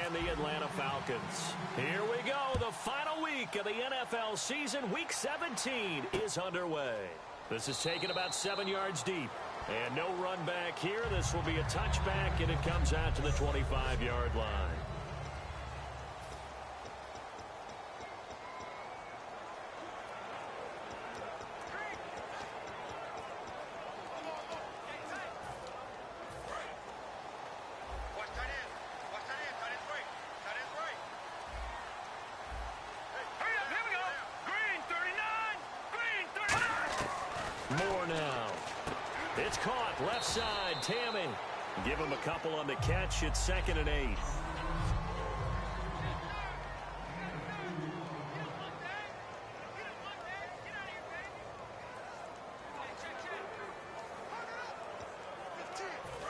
and the Atlanta Falcons. Here we go. The final week of the NFL season. Week 17 is underway. This is taken about 7 yards deep. And no run back here. This will be a touchback, and it comes out to the 25-yard line. More now. It's caught. Left side. Tammy. Give him a couple on the catch. It's 2nd and 8.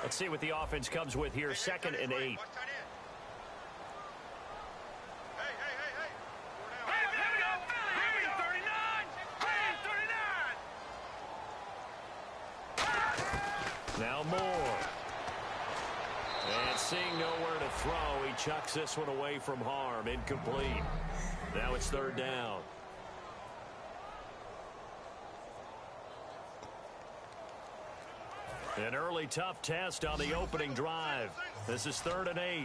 Let's see what the offense comes with here. 2nd and 8. Now Moore. And seeing nowhere to throw, he chucks this one away from harm. Incomplete. Now it's 3rd down. An early tough test on the opening drive. This is 3rd and 8. All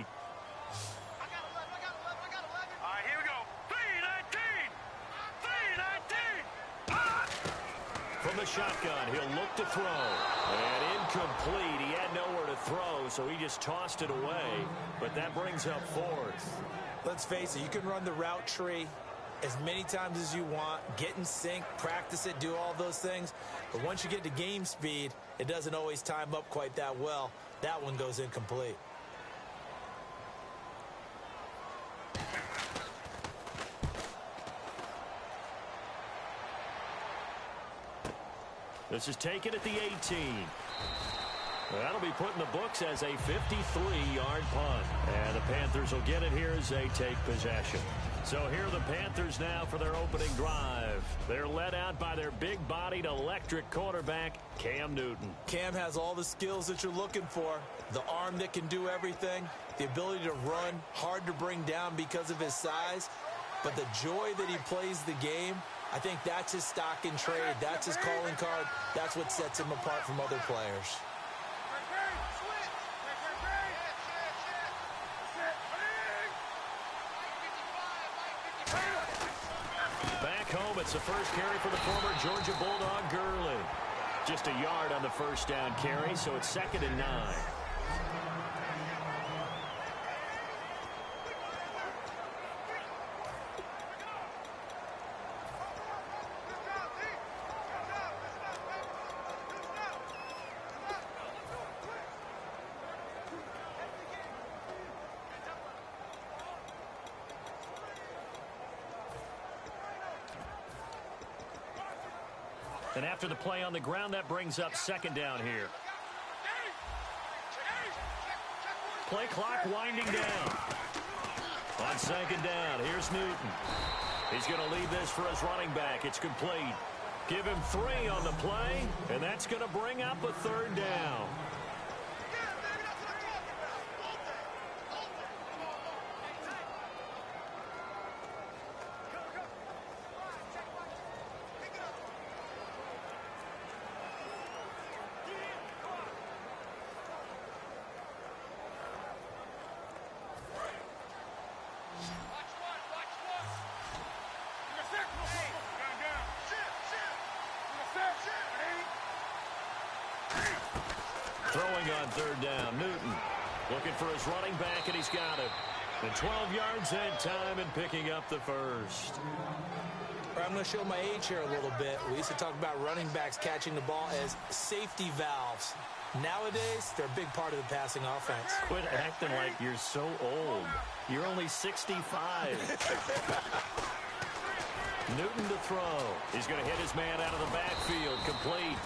right, here we go. 3-19. 3-19. From the shotgun, he'll look to throw. And incomplete. He had nowhere to throw, so he just tossed it away. But that brings up 4th. Let's face it, you can run the route tree as many times as you want, get in sync, practice it, do all those things. But once you get to game speed, it doesn't always time up quite that well. That one goes incomplete. This is taken at the 18. That'll be put in the books as a 53-yard punt. And the Panthers will get it here as they take possession. So here are the Panthers now for their opening drive. They're led out by their big-bodied electric quarterback, Cam Newton. Cam has all the skills that you're looking for. The arm that can do everything. The ability to run, hard to bring down because of his size. But the joy that he plays the game, I think that's his stock in trade. That's his calling card. That's what sets him apart from other players. Back home, it's the first carry for the former Georgia Bulldog, Gurley. Just a yard on the first down carry, so it's 2nd and 9. And after the play on the ground, that brings up 2nd down here. Play clock winding down. On 2nd down, here's Newton. He's going to leave this for his running back. It's complete. Give him 3 on the play, and that's going to bring up a 3rd down. Throwing on 3rd down, Newton looking for his running back, and he's got it. And 12 yards that time and picking up the first. I'm going to show my age here a little bit. We used to talk about running backs catching the ball as safety valves. Nowadays, they're a big part of the passing offense. Quit acting like you're so old. You're only 65. Newton to throw. He's going to hit his man out of the backfield. Complete.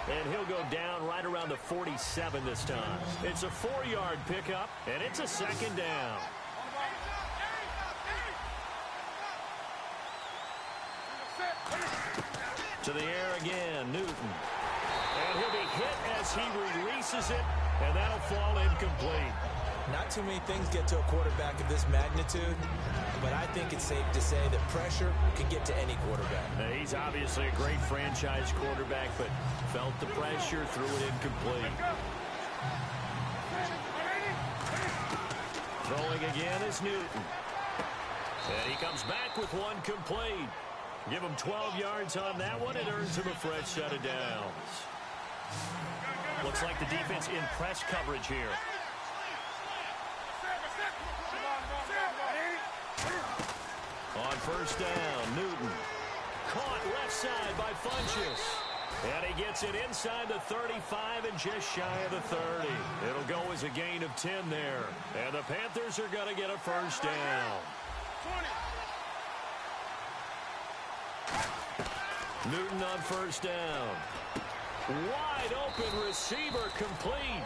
And he'll go down right around the 47 this time. It's a 4-yard pickup, and it's a 2nd down. To the air again, Newton. And he'll be hit as he releases it, and that'll fall incomplete. Not too many things get to a quarterback of this magnitude, but I think it's safe to say that pressure can get to any quarterback. He's obviously a great franchise quarterback, but felt the pressure, threw it incomplete. Throwing again is Newton. And he comes back with one complete. Give him 12 yards on that one. It earns him a fresh set of downs. Looks like the defense in press coverage here. On first down, Newton. Caught left side by Funchess. And he gets it inside the 35 and just shy of the 30. It'll go as a gain of 10 there. And the Panthers are going to get a first down. 20. Newton on first down. Wide open receiver complete.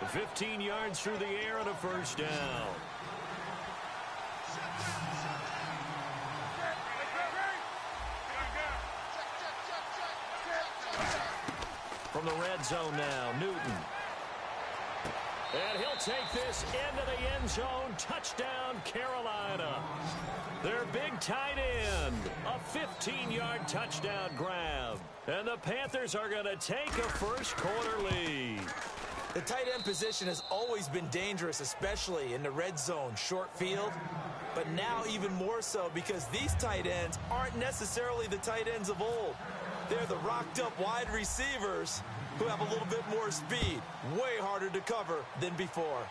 15 yards through the air and a first down. From the red zone now, Newton. And he'll take this into the end zone. Touchdown, Carolina. Their big tight end. A 15-yard touchdown grab. And the Panthers are going to take a first quarter lead. The tight end position has always been dangerous, especially in the red zone, short field. But now even more so because these tight ends aren't necessarily the tight ends of old. They're the rocked-up wide receivers who have a little bit more speed. Way harder to cover than before.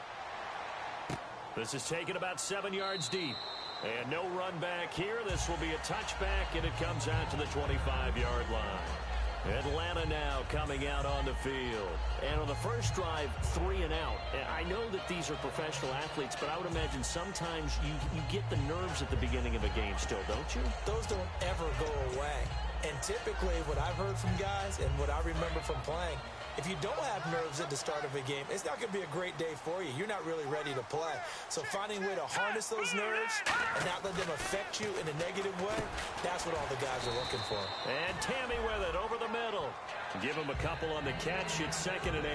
This is taken about 7 yards deep. And no run back here. This will be a touchback, and it comes out to the 25-yard line. Atlanta now coming out on the field. And on the first drive, 3 and out. And I know that these are professional athletes, but I would imagine sometimes you get the nerves at the beginning of a game still, don't you? Those don't ever go away. And typically what I've heard from guys and what I remember from playing, if you don't have nerves at the start of a game, it's not going to be a great day for you. You're not really ready to play. So finding a way to harness those nerves and not let them affect you in a negative way, that's what all the guys are looking for. And Tammy with it over the middle. Give him a couple on the catch. It's 2nd and 8.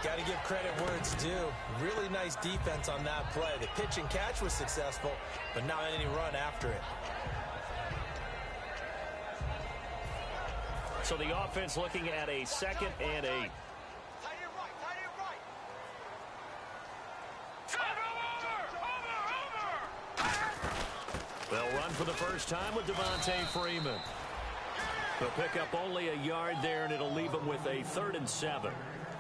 Got to give credit where it's due. Really nice defense on that play. The pitch and catch was successful, but not any run after it. So the offense looking at a 2nd and 8. They'll run for the first time with Devontae Freeman. They'll pick up only a yard there, and it'll leave them with a 3rd and 7.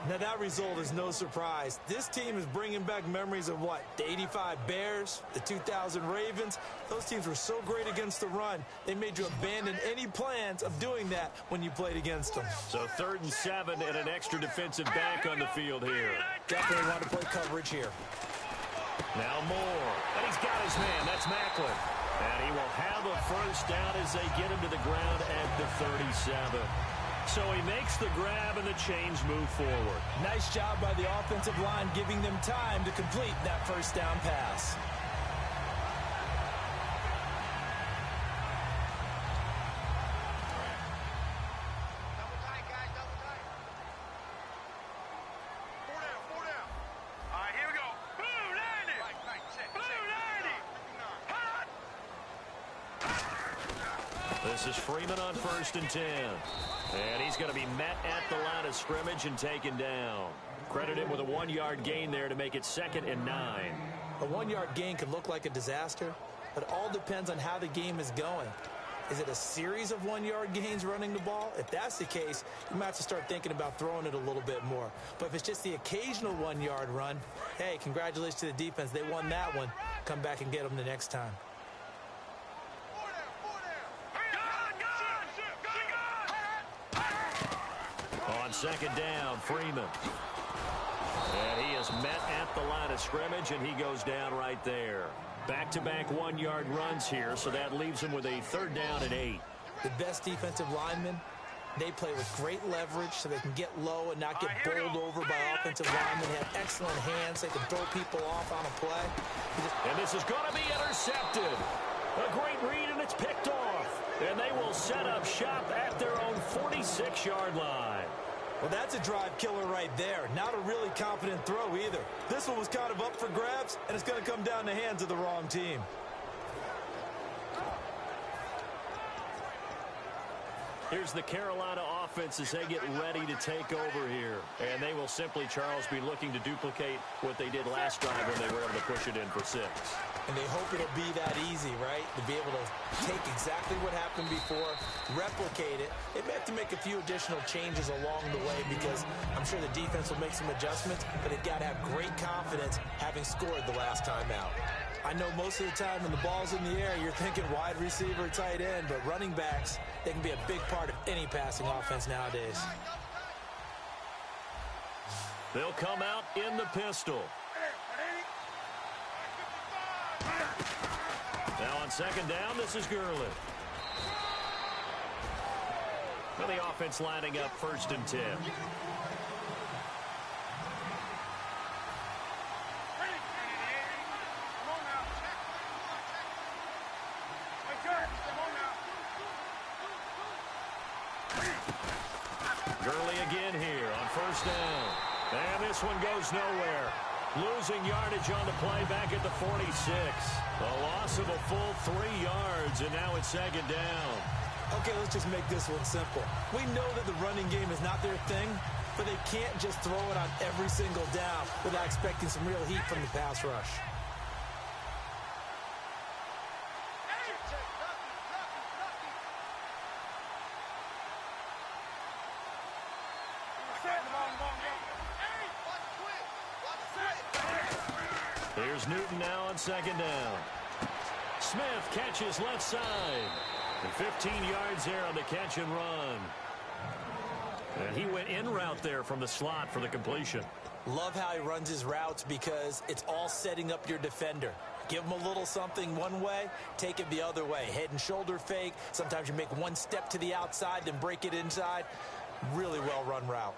Now, that result is no surprise. This team is bringing back memories of what? The 85 Bears, the 2000 Ravens. Those teams were so great against the run. They made you abandon any plans of doing that when you played against them. So 3rd and 7 and an extra defensive back on the field here. Definitely want to play coverage here. Now Moore. And he's got his man. That's Macklin. And he will have a first down as they get him to the ground at the 37. So he makes the grab and the chains move forward. Nice job by the offensive line giving them time to complete that first down pass. Double tight, guys, double tight. 4 down. All right, here we go. Blue 90. Right, check. Blue 90. This is Freeman on 1st and 10. And he's going to be met at the line of scrimmage and taken down. Credit him with a 1-yard gain there to make it 2nd and 9. A 1-yard gain could look like a disaster, but it all depends on how the game is going. Is it a series of 1-yard gains running the ball? If that's the case, you might have to start thinking about throwing it a little bit more. But if it's just the occasional 1-yard run, hey, congratulations to the defense. They won that one. Come back and get them the next time. On 2nd down, Freeman. And he is met at the line of scrimmage, and he goes down right there. Back-to-back 1-yard runs here, so that leaves him with a 3rd down and 8. The best defensive linemen, they play with great leverage so they can get low and not get bowled over by offensive linemen. They have excellent hands. They can throw people off on a play. And this is going to be intercepted. A great read, and it's picked off. And they will set up shop at their own 46-yard line. Well, that's a drive killer right there. Not a really confident throw either. This one was kind of up for grabs, and it's going to come down the hands of the wrong team. Here's the Carolina offense as they get ready to take over here. And they will simply, Charles, be looking to duplicate what they did last drive when they were able to push it in for 6. And they hope it'll be that easy, right? To be able to take exactly what happened before, replicate it. They may have to make a few additional changes along the way because I'm sure the defense will make some adjustments, but they've got to have great confidence having scored the last time out. I know most of the time when the ball's in the air, you're thinking wide receiver, tight end, but running backs, they can be a big part of any passing offense nowadays. They'll come out in the pistol. Now on second down, this is Gurley. Well, the offense lining up 1st and 10. Gurley again here on 1st down. And this one goes nowhere. Losing yardage on the play back at the 46. A loss of a full 3 yards, and now it's 2nd down. Okay, let's just make this one simple. We know that the running game is not their thing, but they can't just throw it on every single down without expecting some real heat from the pass rush. Here's Newton now on 2nd down. Smith catches left side. And 15 yards there on the catch and run. And he went in route there from the slot for the completion. Love how he runs his routes because it's all setting up your defender. Give him a little something one way, take it the other way. Head and shoulder fake. Sometimes you make one step to the outside, then break it inside. Really well run route.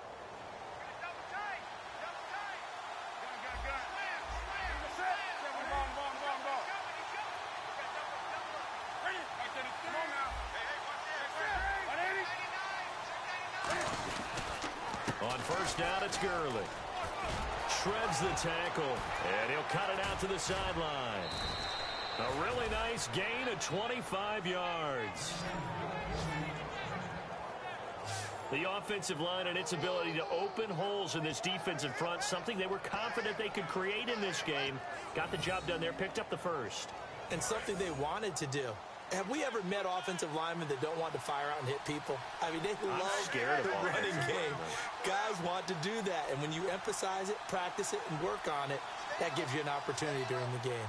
On 1st down, it's Gurley. Shreds the tackle, and he'll cut it out to the sideline. A really nice gain of 25 yards. The offensive line and its ability to open holes in this defensive front, something they were confident they could create in this game. Got the job done there, picked up the 1st. And something they wanted to do. Have we ever met offensive linemen that don't want to fire out and hit people? I mean, they love the running game. Guys want to do that, and when you emphasize it, practice it, and work on it, that gives you an opportunity during the game.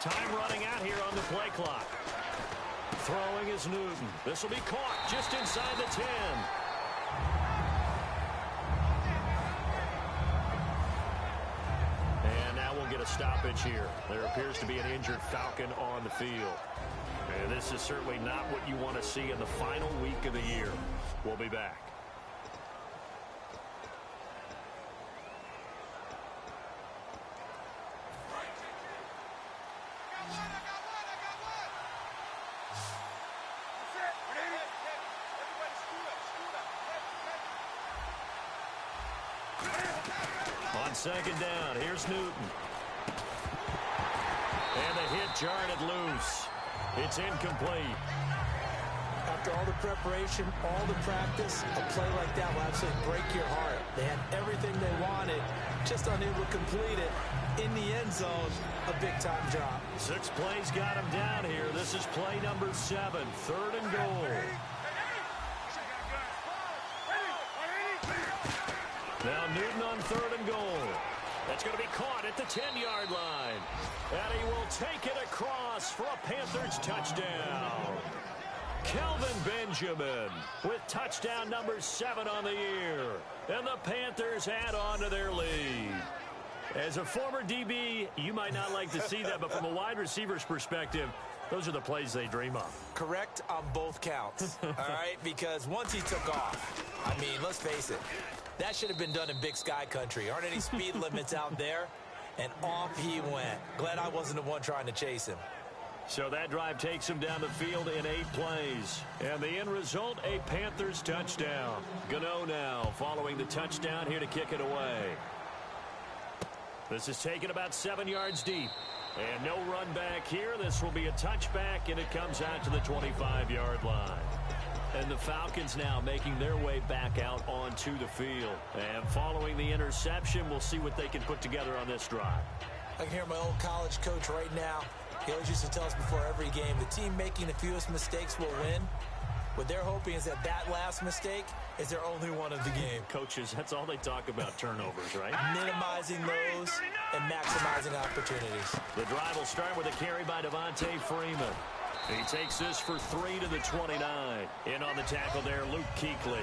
Time running out here on the play clock. Throwing is Newton. This will be caught just inside the 10. Get a stoppage here. There appears to be an injured Falcon on the field. And this is certainly not what you want to see in the final week of the year. We'll be back. On 2nd down, here's Newton. And the hit jarred it loose. It's incomplete. After all the preparation, all the practice, a play like that will absolutely break your heart. They had everything they wanted, just unable to complete it. In the end zone, a big-time drop. 6 plays got him down here. This is play number 7, 3rd and goal. Now Newton on 3rd and goal. That's going to be caught at the 10-yard line. And he will take it across for a Panthers touchdown. Kelvin Benjamin with touchdown number 7 on the year. And the Panthers add on to their lead. As a former DB, you might not like to see that, but from a wide receiver's perspective, those are the plays they dream of. Correct on both counts, all right? Because once he took off, I mean, let's face it, that should have been done in Big Sky country. Aren't any speed limits out there? And off he went. Glad I wasn't the one trying to chase him. So that drive takes him down the field in 8 plays. And the end result, a Panthers touchdown. Gano now following the touchdown here to kick it away. This is taken about 7 yards deep. And no run back here. This will be a touchback, and it comes out to the 25-yard line. And the Falcons now making their way back out onto the field. And following the interception, we'll see what they can put together on this drive. I can hear my old college coach right now. He always used to tell us before every game, the team making the fewest mistakes will win. What they're hoping is that last mistake is their only one of the game. Coaches, that's all they talk about, turnovers, right? Minimizing those and maximizing opportunities. The drive will start with a carry by Devontae Freeman. He takes this for 3 to the 29. In on the tackle there, Luke Kuechly.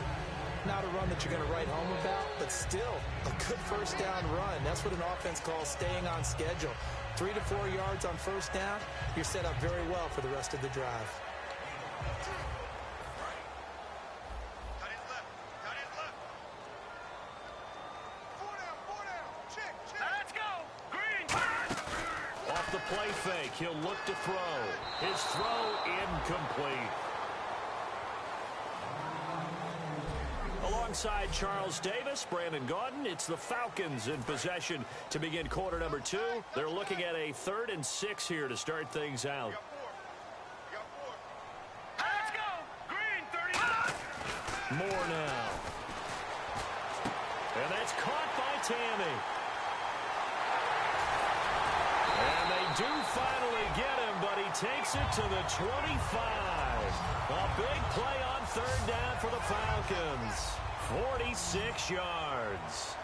Not a run that you're going to write home about, but still a good first down run. That's what an offense calls staying on schedule. 3 to 4 yards on first down, you're set up very well for the rest of the drive. Play fake. He'll look to throw. His throw incomplete. Alongside Charles Davis, Brandon Gaudin, it's the Falcons in possession to begin quarter number 2. They're looking at a 3rd and 6 here to start things out. Let's go! Green, 30. More now. And that's caught by Tammy. And they do finally get him, but he takes it to the 25. A big play on 3rd down for the Falcons. 46 yards.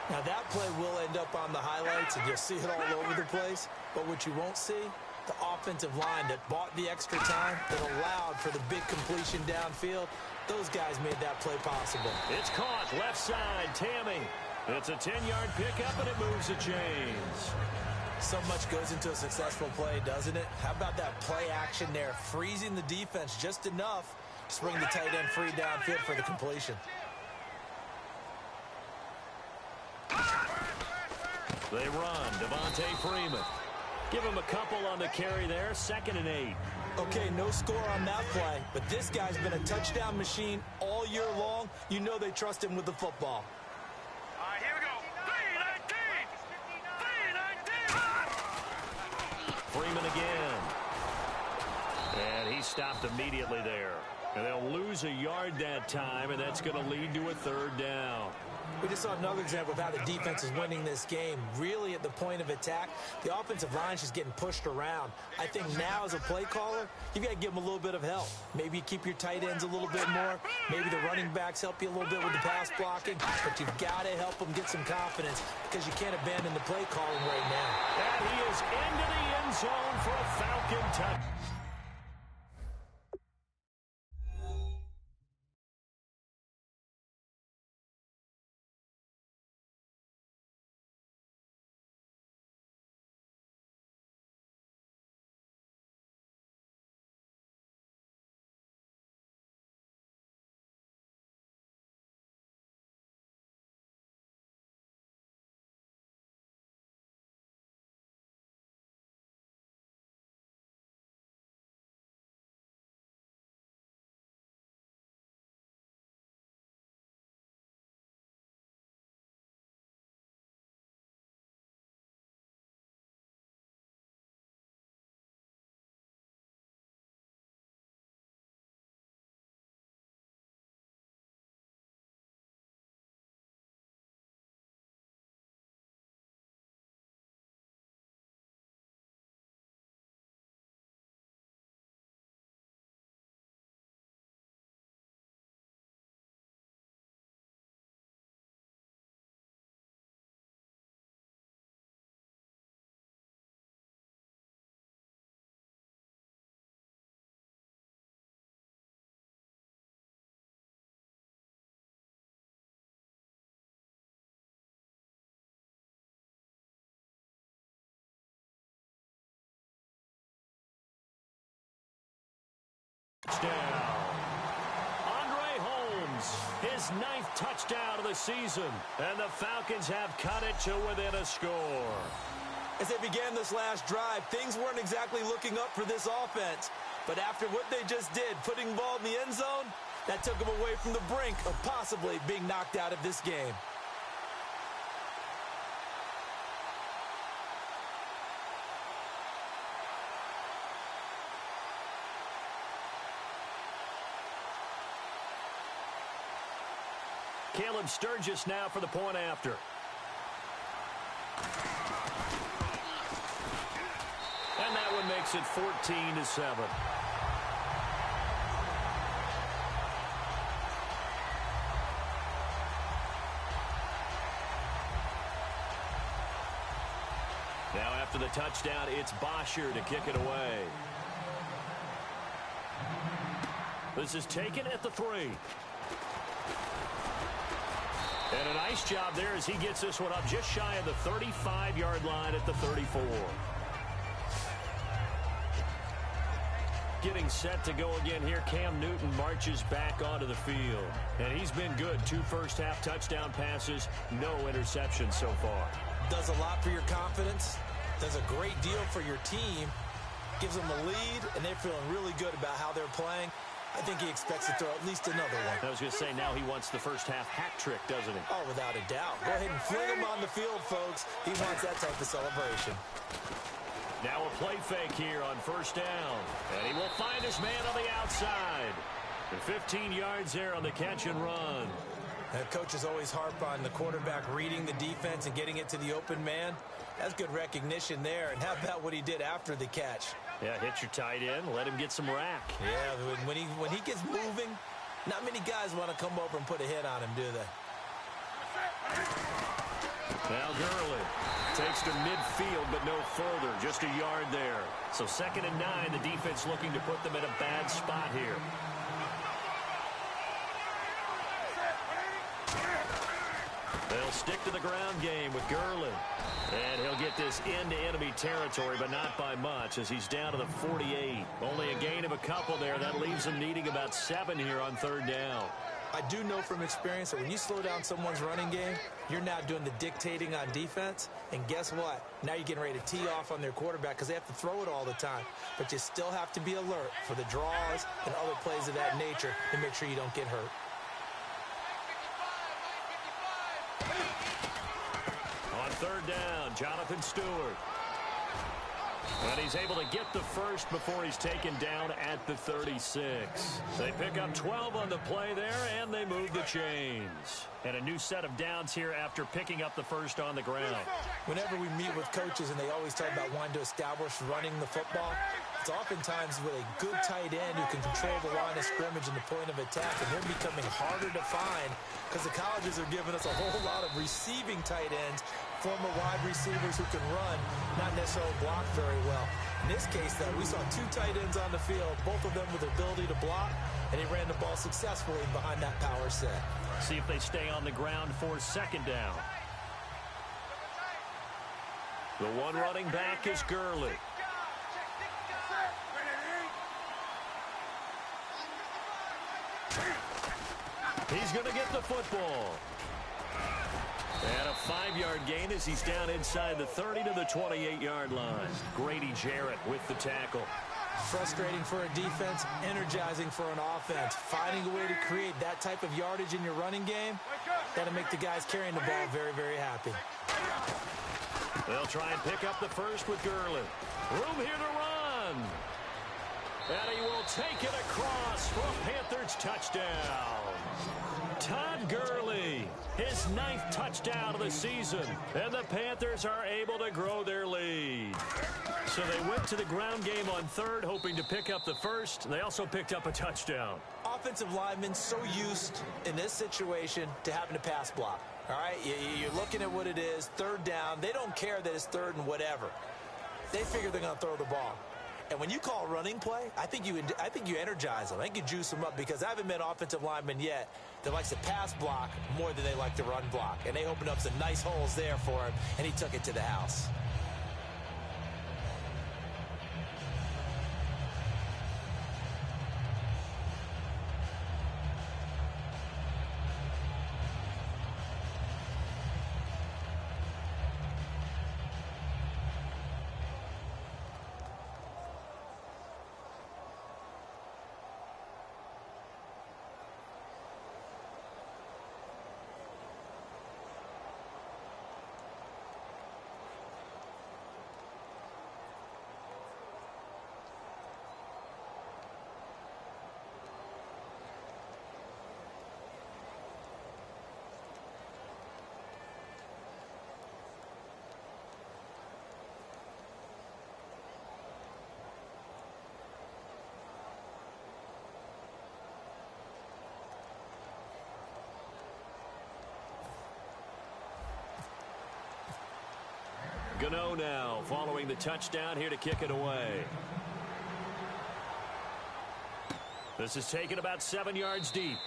Now that play will end up on the highlights, and you'll see it all over the place. But what you won't see, the offensive line that bought the extra time, that allowed for the big completion downfield, those guys made that play possible. It's caught left side, Tammy. It's a 10-yard pickup, and it moves the chains. So much goes into a successful play, doesn't it? How about that play action there, freezing the defense just enough to bring the tight end free downfield for the completion. They run. Devontae Freeman. Give him a couple on the carry there. 2nd and 8. Okay, no score on that play, but this guy's been a touchdown machine all year long. You know they trust him with the football. All right, here we go. 3-19. Freeman again. And he stopped immediately there. And they'll lose a yard that time, and that's going to lead to a 3rd down. We just saw another example of how the defense is winning this game. Really at the point of attack, the offensive line's just getting pushed around. I think now as a play caller, you got to give them a little bit of help. Maybe you keep your tight ends a little bit more. Maybe the running backs help you a little bit with the pass blocking. But you've got to help them get some confidence because you can't abandon the play calling right now. And he is into the end zone for a Falcon touchdown. Andre Holmes, his 9th touchdown of the season, and the Falcons have cut it to within a score. As they began this last drive, things weren't exactly looking up for this offense. But after what they just did, putting the ball in the end zone, that took them away from the brink of possibly being knocked out of this game. Caleb Sturgis now for the point after. And that one makes it 14-7. Now after the touchdown, it's Bosher to kick it away. This is taken at the 3. And a nice job there as he gets this one up just shy of the 35-yard line at the 34. Getting set to go again here, Cam Newton marches back onto the field. And he's been good. 2 first-half touchdown passes, no interceptions so far. Does a lot for your confidence, does a great deal for your team, gives them the lead, and they're feeling really good about how they're playing. I think he expects to throw at least another one. I was going to say, now he wants the first-half hat trick, doesn't he? Oh, without a doubt. Go ahead and fling him on the field, folks. He wants that type of celebration. Now a play fake here on first down. And he will find his man on the outside. And 15 yards there on the catch and run. Coaches always harp on the quarterback reading the defense and getting it to the open man. That's good recognition there. And how about what he did after the catch? Yeah, hit your tight end, let him get some rack. Yeah, when he gets moving, not many guys want to come over and put a hit on him, do they? Now Gurley takes to midfield, but no further, just a yard there. So 2nd and 9, the defense looking to put them in a bad spot here. They'll stick to the ground game with Gurley. And he'll get this into enemy territory, but not by much, as he's down to the 48. Only a gain of a couple there. That leaves him needing about 7 here on 3rd down. I do know from experience that when you slow down someone's running game, you're now doing the dictating on defense. And guess what? Now you're getting ready to tee off on their quarterback because they have to throw it all the time. But you still have to be alert for the draws and other plays of that nature to make sure you don't get hurt. On 3rd down, Jonathan Stewart. And he's able to get the first before he's taken down at the 36. They pick up 12 on the play there, and they move the chains. And a new set of downs here after picking up the first on the ground. Whenever we meet with coaches and they always talk about wanting to establish running the football, it's oftentimes with a good tight end who can control the line of scrimmage and the point of attack, and they're becoming harder to find because the colleges are giving us a whole lot of receiving tight ends, former wide receivers who can run, not necessarily block very well. In this case, though, we saw 2 tight ends on the field, both of them with the ability to block, and he ran the ball successfully behind that power set. See if they stay on the ground for 2nd down. The one running back is Gurley. He's going to get the football. And a 5-yard gain as he's down inside the 30 to the 28-yard line. Grady Jarrett with the tackle. Frustrating for a defense, energizing for an offense. Finding a way to create that type of yardage in your running game, that'll make the guys carrying the ball very, very happy. They'll try and pick up the first with Gurley. Room here to run. And he will take it across for a Panthers touchdown. Todd Gurley, his 9th touchdown of the season. And the Panthers are able to grow their lead. So they went to the ground game on 3rd, hoping to pick up the first. They also picked up a touchdown. Offensive linemen so used in this situation to having to pass block. All right, you're looking at what it is, 3rd down. They don't care that it's 3rd and whatever. They figure they're going to throw the ball. And when you call a running play, I think you energize them. I think you juice them up because I haven't met offensive linemen yet that likes to pass block more than they like to run block. And they opened up some nice holes there for him, and he took it to the house. Gano now following the touchdown here to kick it away. This is taken about 7 yards deep.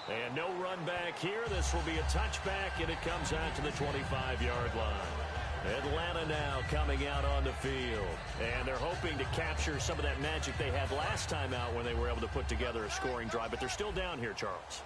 And no run back here. This will be a touchback, and it comes out to the 25-yard line. Atlanta now coming out on the field. And they're hoping to capture some of that magic they had last time out when they were able to put together a scoring drive. But they're still down here, Charles.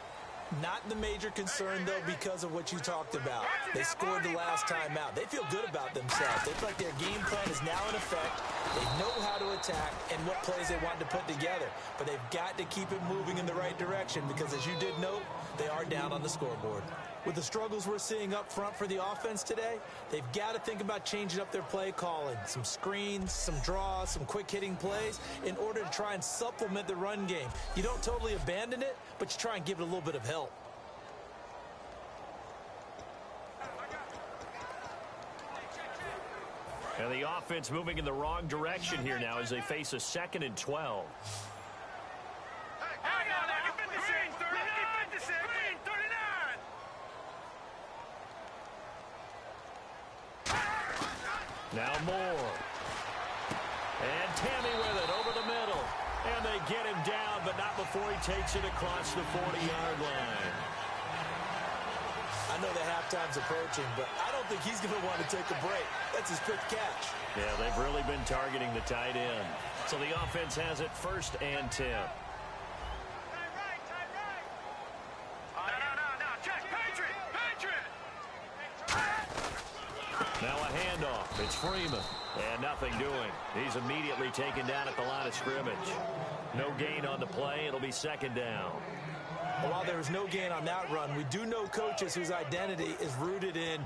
Not the major concern, though, because of what you talked about. They scored the last time out. They feel good about themselves. They feel like their game plan is now in effect. They know how to attack and what plays they want to put together. But they've got to keep it moving in the right direction because, as you did note, they are down on the scoreboard. With the struggles we're seeing up front for the offense today, they've got to think about changing up their play calling. Some screens, some draws, some quick-hitting plays in order to try and supplement the run game. You don't totally abandon it, but you try and give it a little bit of help. And the offense moving in the wrong direction here now as they face a 2nd and 12. Now Moore. And Tammy with it over the middle. And they get him down, but not before he takes it across the 40-yard line. I know the halftime's approaching, but I don't think he's going to want to take a break. That's his quick catch. Yeah, they've really been targeting the tight end. So the offense has it 1st and 10. Now a handoff. It's Freeman. And nothing doing. He's immediately taken down at the line of scrimmage. No gain on the play. It'll be 2nd down. While there was no gain on that run, we do know coaches whose identity is rooted in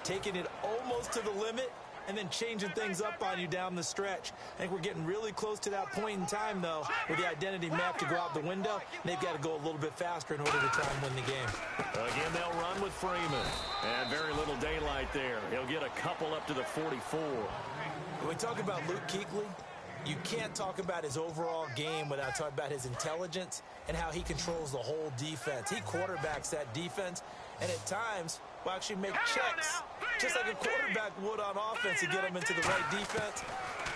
taking it almost to the limit and then changing things up on you down the stretch. I think we're getting really close to that point in time, though, where the identity map to go out the window, and they've got to go a little bit faster in order to try and win the game. Again, they'll run with Freeman. And very little daylight there. He'll get a couple up to the 44. When we talk about Luke Kuechly, you can't talk about his overall game without talking about his intelligence and how he controls the whole defense. He quarterbacks that defense, and at times will actually make checks, just like a quarterback would on offense to get them into the right defense.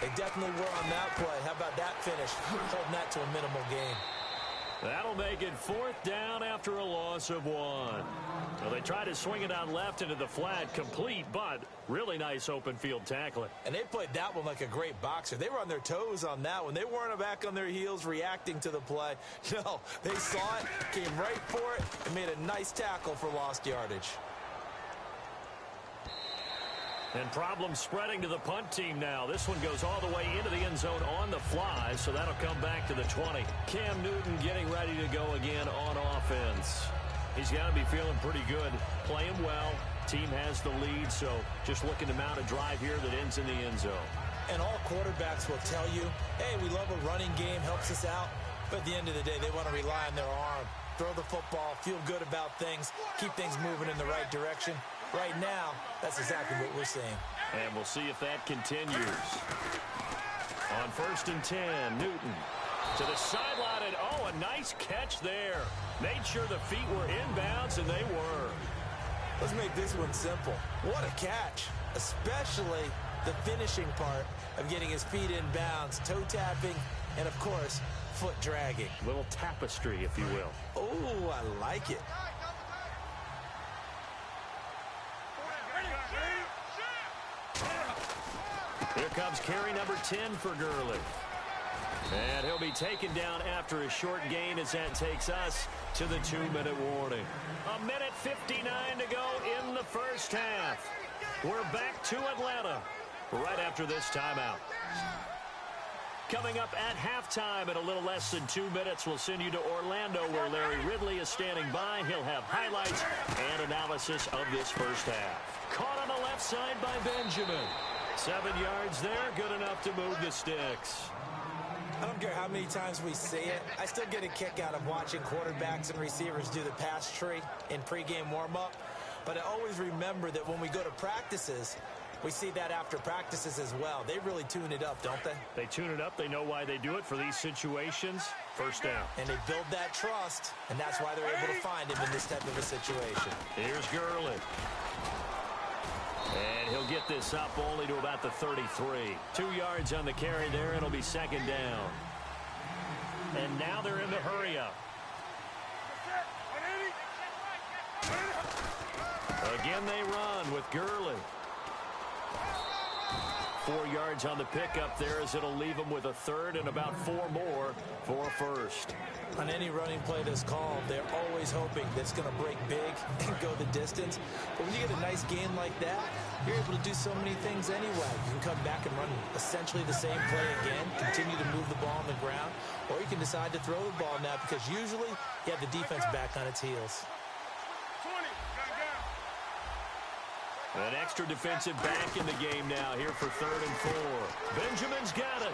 They definitely were on that play. How about that finish? Holding that to a minimal gain. That'll make it 4th down after a loss of 1. Well, they tried to swing it out left into the flat, complete, but really nice open field tackling. And they played that one like a great boxer. They were on their toes on that one. They weren't back on their heels reacting to the play. No, they saw it, came right for it, and made a nice tackle for lost yardage. And problems spreading to the punt team now. This one goes all the way into the end zone on the fly, so that'll come back to the 20. Cam Newton getting ready to go again on offense. He's got to be feeling pretty good, playing well. Team has the lead, so just looking to mount a drive here that ends in the end zone. And all quarterbacks will tell you, hey, we love a running game, helps us out. But at the end of the day, they want to rely on their arm, throw the football, feel good about things, keep things moving in the right direction. Right now, that's exactly what we're seeing. And we'll see if that continues. On 1st and 10, Newton to the sideline, and oh, a nice catch there. Made sure the feet were inbounds, and they were. Let's make this one simple. What a catch, especially the finishing part of getting his feet in bounds, toe tapping, and of course, foot dragging. Little tapestry, if you will. Oh, I like it. Here comes carry number 10 for Gurley. And he'll be taken down after a short gain as that takes us to the 2-minute warning. 1:59 to go in the first half. We're back to Atlanta right after this timeout. Coming up at halftime in a little less than 2 minutes, we'll send you to Orlando where Larry Ridley is standing by. He'll have highlights and analysis of this first half. Caught on the left side by Benjamin. 7 yards there, good enough to move the sticks. I don't care how many times we see it. I still get a kick out of watching quarterbacks and receivers do the pass tree in pregame warm-up. But I always remember that when we go to practices, we see that after practices as well. They really tune it up, don't they? They tune it up. They know why they do it for these situations. First down. And they build that trust, and that's why they're able to find him in this type of a situation. Here's Gurley. And he'll get this up only to about the 33. 2 yards on the carry there, and it'll be second down. And now they're in the hurry-up. Again, they run with Gurley. 4 yards on the pickup there as it'll leave them with a third and about 4 more for a first. On any running play that's called, they're always hoping that it's going to break big and go the distance. But when you get a nice game like that, you're able to do so many things anyway. You can come back and run essentially the same play again, continue to move the ball on the ground, or you can decide to throw the ball now because usually you have the defense back on its heels. An extra defensive back in the game now here for 3rd and 4. Benjamin's got it.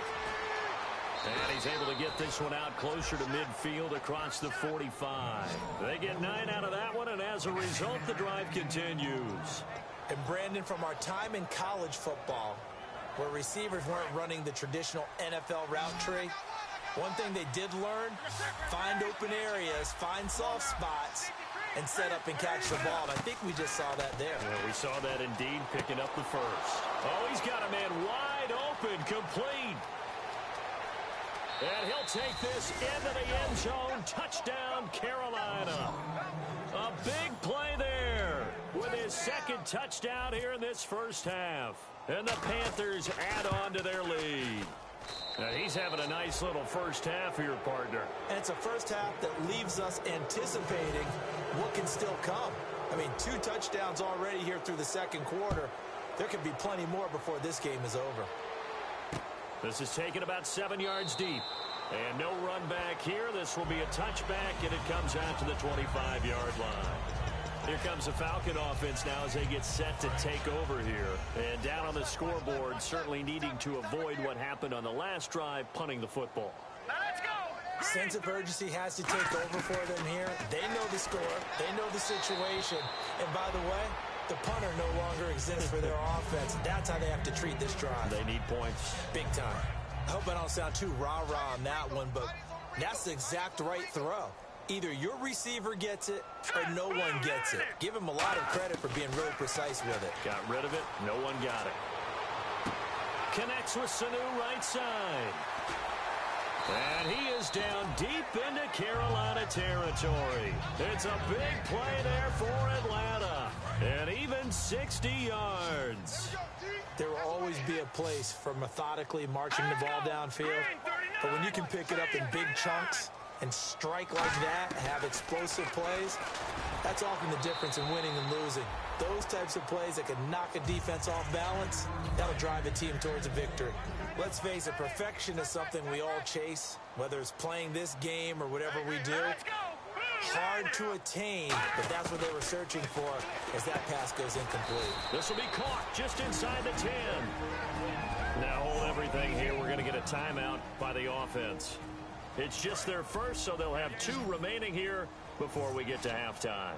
And he's able to get this one out closer to midfield across the 45. They get 9 out of that one, and as a result, the drive continues. And Brandon, from our time in college football, where receivers weren't running the traditional NFL route tree, one thing they did learn, find open areas, find soft spots, and set up and catch the ball. And I think we just saw that there. Yeah, we saw that indeed, picking up the first. Oh, he's got a man wide open, complete. And he'll take this into the end zone. Touchdown, Carolina. A big play there with his second touchdown here in this first half. And the Panthers add on to their lead. Now he's having a nice little first half here, partner. And it's a first half that leaves us anticipating what can still come. I mean, 2 touchdowns already here through the second quarter. There could be plenty more before this game is over. This is taken about 7 yards deep. And no run back here. This will be a touchback, and it comes out to the 25-yard line. Here comes the Falcon offense now as they get set to take over here. And down on the scoreboard, certainly needing to avoid what happened on the last drive, punting the football. Let's go! Sense of urgency has to take over for them here. They know the score. They know the situation. And by the way, the punter no longer exists for their offense. That's how they have to treat this drive. They need points. Big time. I hope I don't sound too rah-rah on that one, but that's the exact right throw. Either your receiver gets it or no one gets it. Give him a lot of credit for being really precise with it. Got rid of it. No one got it. Connects with Sanu right side. And he is down deep into Carolina territory. It's a big play there for Atlanta. And even 60 yards. There will always be a place for methodically marching the ball downfield. But when you can pick it up in big chunks and strike like that, have explosive plays, that's often the difference in winning and losing. Those types of plays that can knock a defense off balance, that'll drive a team towards a victory. Let's face it, perfection is something we all chase, whether it's playing this game or whatever we do. Hard to attain, but that's what they were searching for as that pass goes incomplete. This will be caught just inside the 10. Now hold everything here. We're going to get a timeout by the offense. It's just their first, so they'll have 2 remaining here before we get to halftime.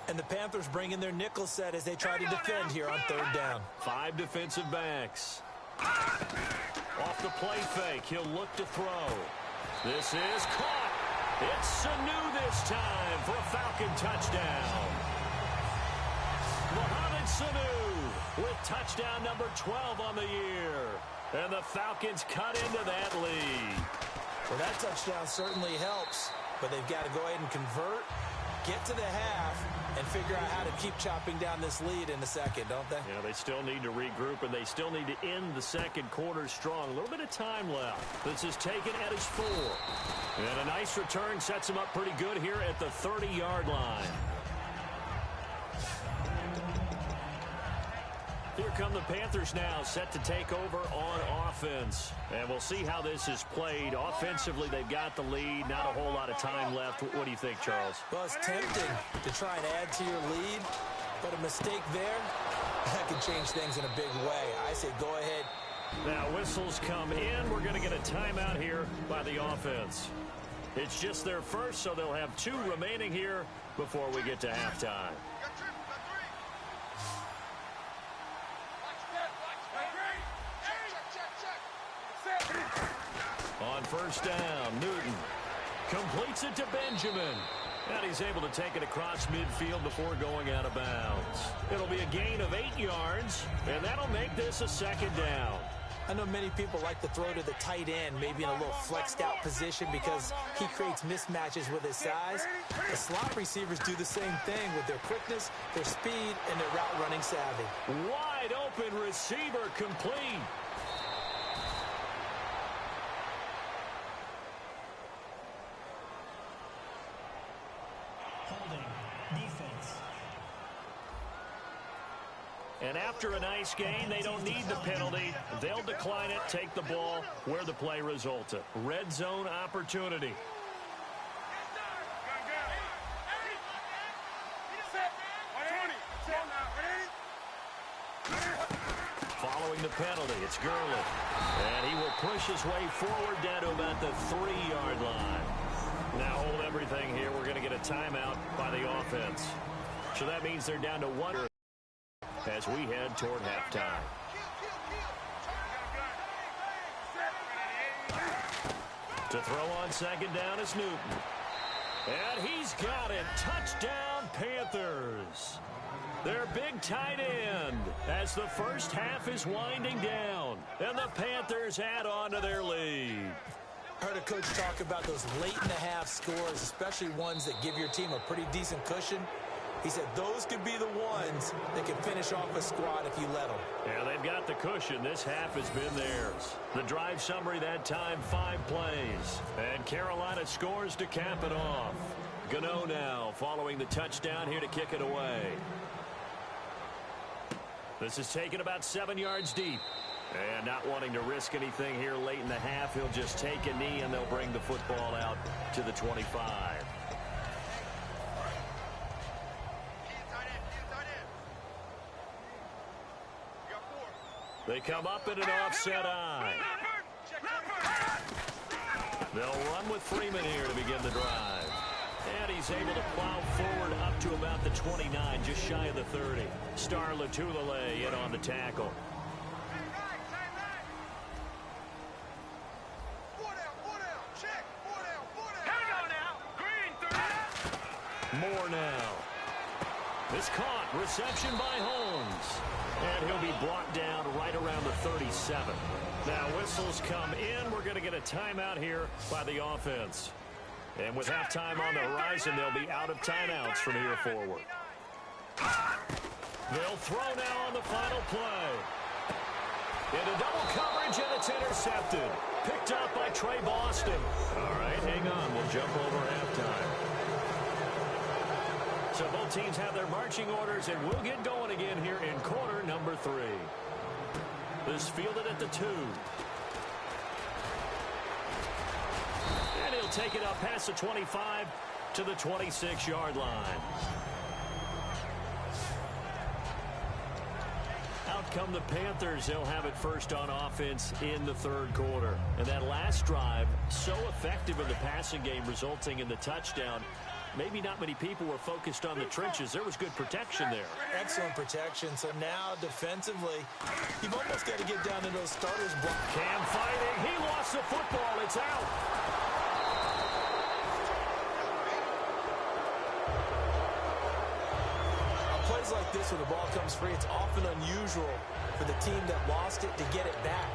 And the Panthers bring in their nickel set as they try to defend here on 3rd down. 5 defensive backs. Off the play fake, he'll look to throw. This is caught. It's Sanu this time for a Falcon touchdown. Mohamed Sanu with touchdown number 12 on the year. And the Falcons cut into that lead. Well, that touchdown certainly helps, but they've got to go ahead and convert, get to the half, and figure out how to keep chopping down this lead in the second, don't they? Yeah, they still need to regroup, and they still need to end the second quarter strong. A little bit of time left. This is taken at his 4. And a nice return sets him up pretty good here at the 30-yard line. Here come the Panthers now, set to take over on offense. And we'll see how this is played. Offensively, they've got the lead. Not a whole lot of time left. What do you think, Charles? Well, it's tempting to try and add to your lead, but a mistake there, that can change things in a big way. I say go ahead. Now, whistles come in. We're going to get a timeout here by the offense. It's just their first, so they'll have 2 remaining here before we get to halftime. On 1st down, Newton completes it to Benjamin. And he's able to take it across midfield before going out of bounds. It'll be a gain of 8 yards, and that'll make this a second down. I know many people like to throw to the tight end, maybe in a little flexed out position because he creates mismatches with his size. The slot receivers do the same thing with their quickness, their speed, and their route running savvy. Wide open receiver complete. Holding defense. And after a nice gain, they don't need the penalty. They'll decline it, take the ball where the play resulted. Red zone opportunity. Following the penalty, it's Gurley. And he will push his way forward down to about the 3-yard line. Now hold everything here. We're going to get a timeout by the offense. So that means they're down to 1 as we head toward halftime. To throw on second down is Newton. And he's got it. Touchdown, Panthers. Their big tight end as the first half is winding down. And the Panthers add on to their lead. I heard a coach talk about those late-in-the-half scores, especially ones that give your team a pretty decent cushion. He said those could be the ones that can finish off a squad if you let them. Yeah, they've got the cushion. This half has been theirs. The drive summary that time, 5 plays. And Carolina scores to cap it off. Gano now following the touchdown here to kick it away. This is taken about 7 yards deep. And not wanting to risk anything here late in the half, he'll just take a knee and they'll bring the football out to the 25. They come up in an offset eye. They'll run with Freeman here to begin the drive. And he's able to plow forward up to about the 29, just shy of the 30. Star Latulele in on the tackle. Moore now. This caught. Reception by Holmes. And he'll be brought down right around the 37. Now whistles come in. We're going to get a timeout here by the offense. And with halftime on the horizon, they'll be out of timeouts from here forward. They'll throw now on the final play. Into double coverage, and it's intercepted. Picked up by Trey Boston. All right, hang on. We'll jump over halftime. So both teams have their marching orders, and we'll get going again here in quarter number 3. This fielded at the 2. And he'll take it up past the 25 to the 26-yard line. Out come the Panthers. They'll have it first on offense in the third quarter. And that last drive, so effective in the passing game, resulting in the touchdown. Maybe not many people were focused on the trenches. There was good protection there. Excellent protection. So now defensively, you've almost got to get down to those starters. Cam fighting. He lost the football. It's out. Plays like this where the ball comes free, it's often unusual for the team that lost it to get it back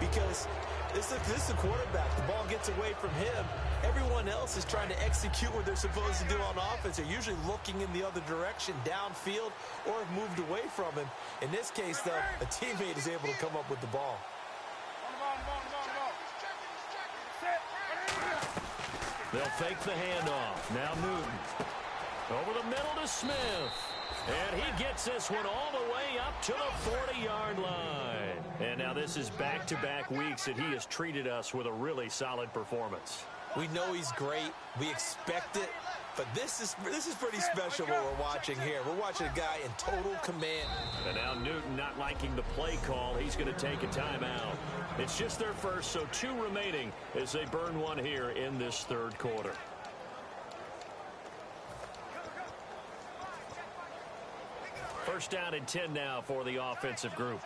because this is the quarterback. The ball gets away from him. Everyone else is trying to execute what they're supposed to do on offense. They're usually looking in the other direction, downfield, or have moved away from him. In this case, though, a teammate is able to come up with the ball. They'll fake the handoff. Now Newton. Over the middle to Smith. And he gets this one all the way up to the 40-yard line. And now this is back-to-back weeks that he has treated us with a really solid performance. We know he's great. We expect it. But this is pretty special what we're watching here. We're watching a guy in total command. And now Newton not liking the play call. He's going to take a timeout. It's just their first, so 2 remaining as they burn one here in this third quarter. First down and 10 now for the offensive group.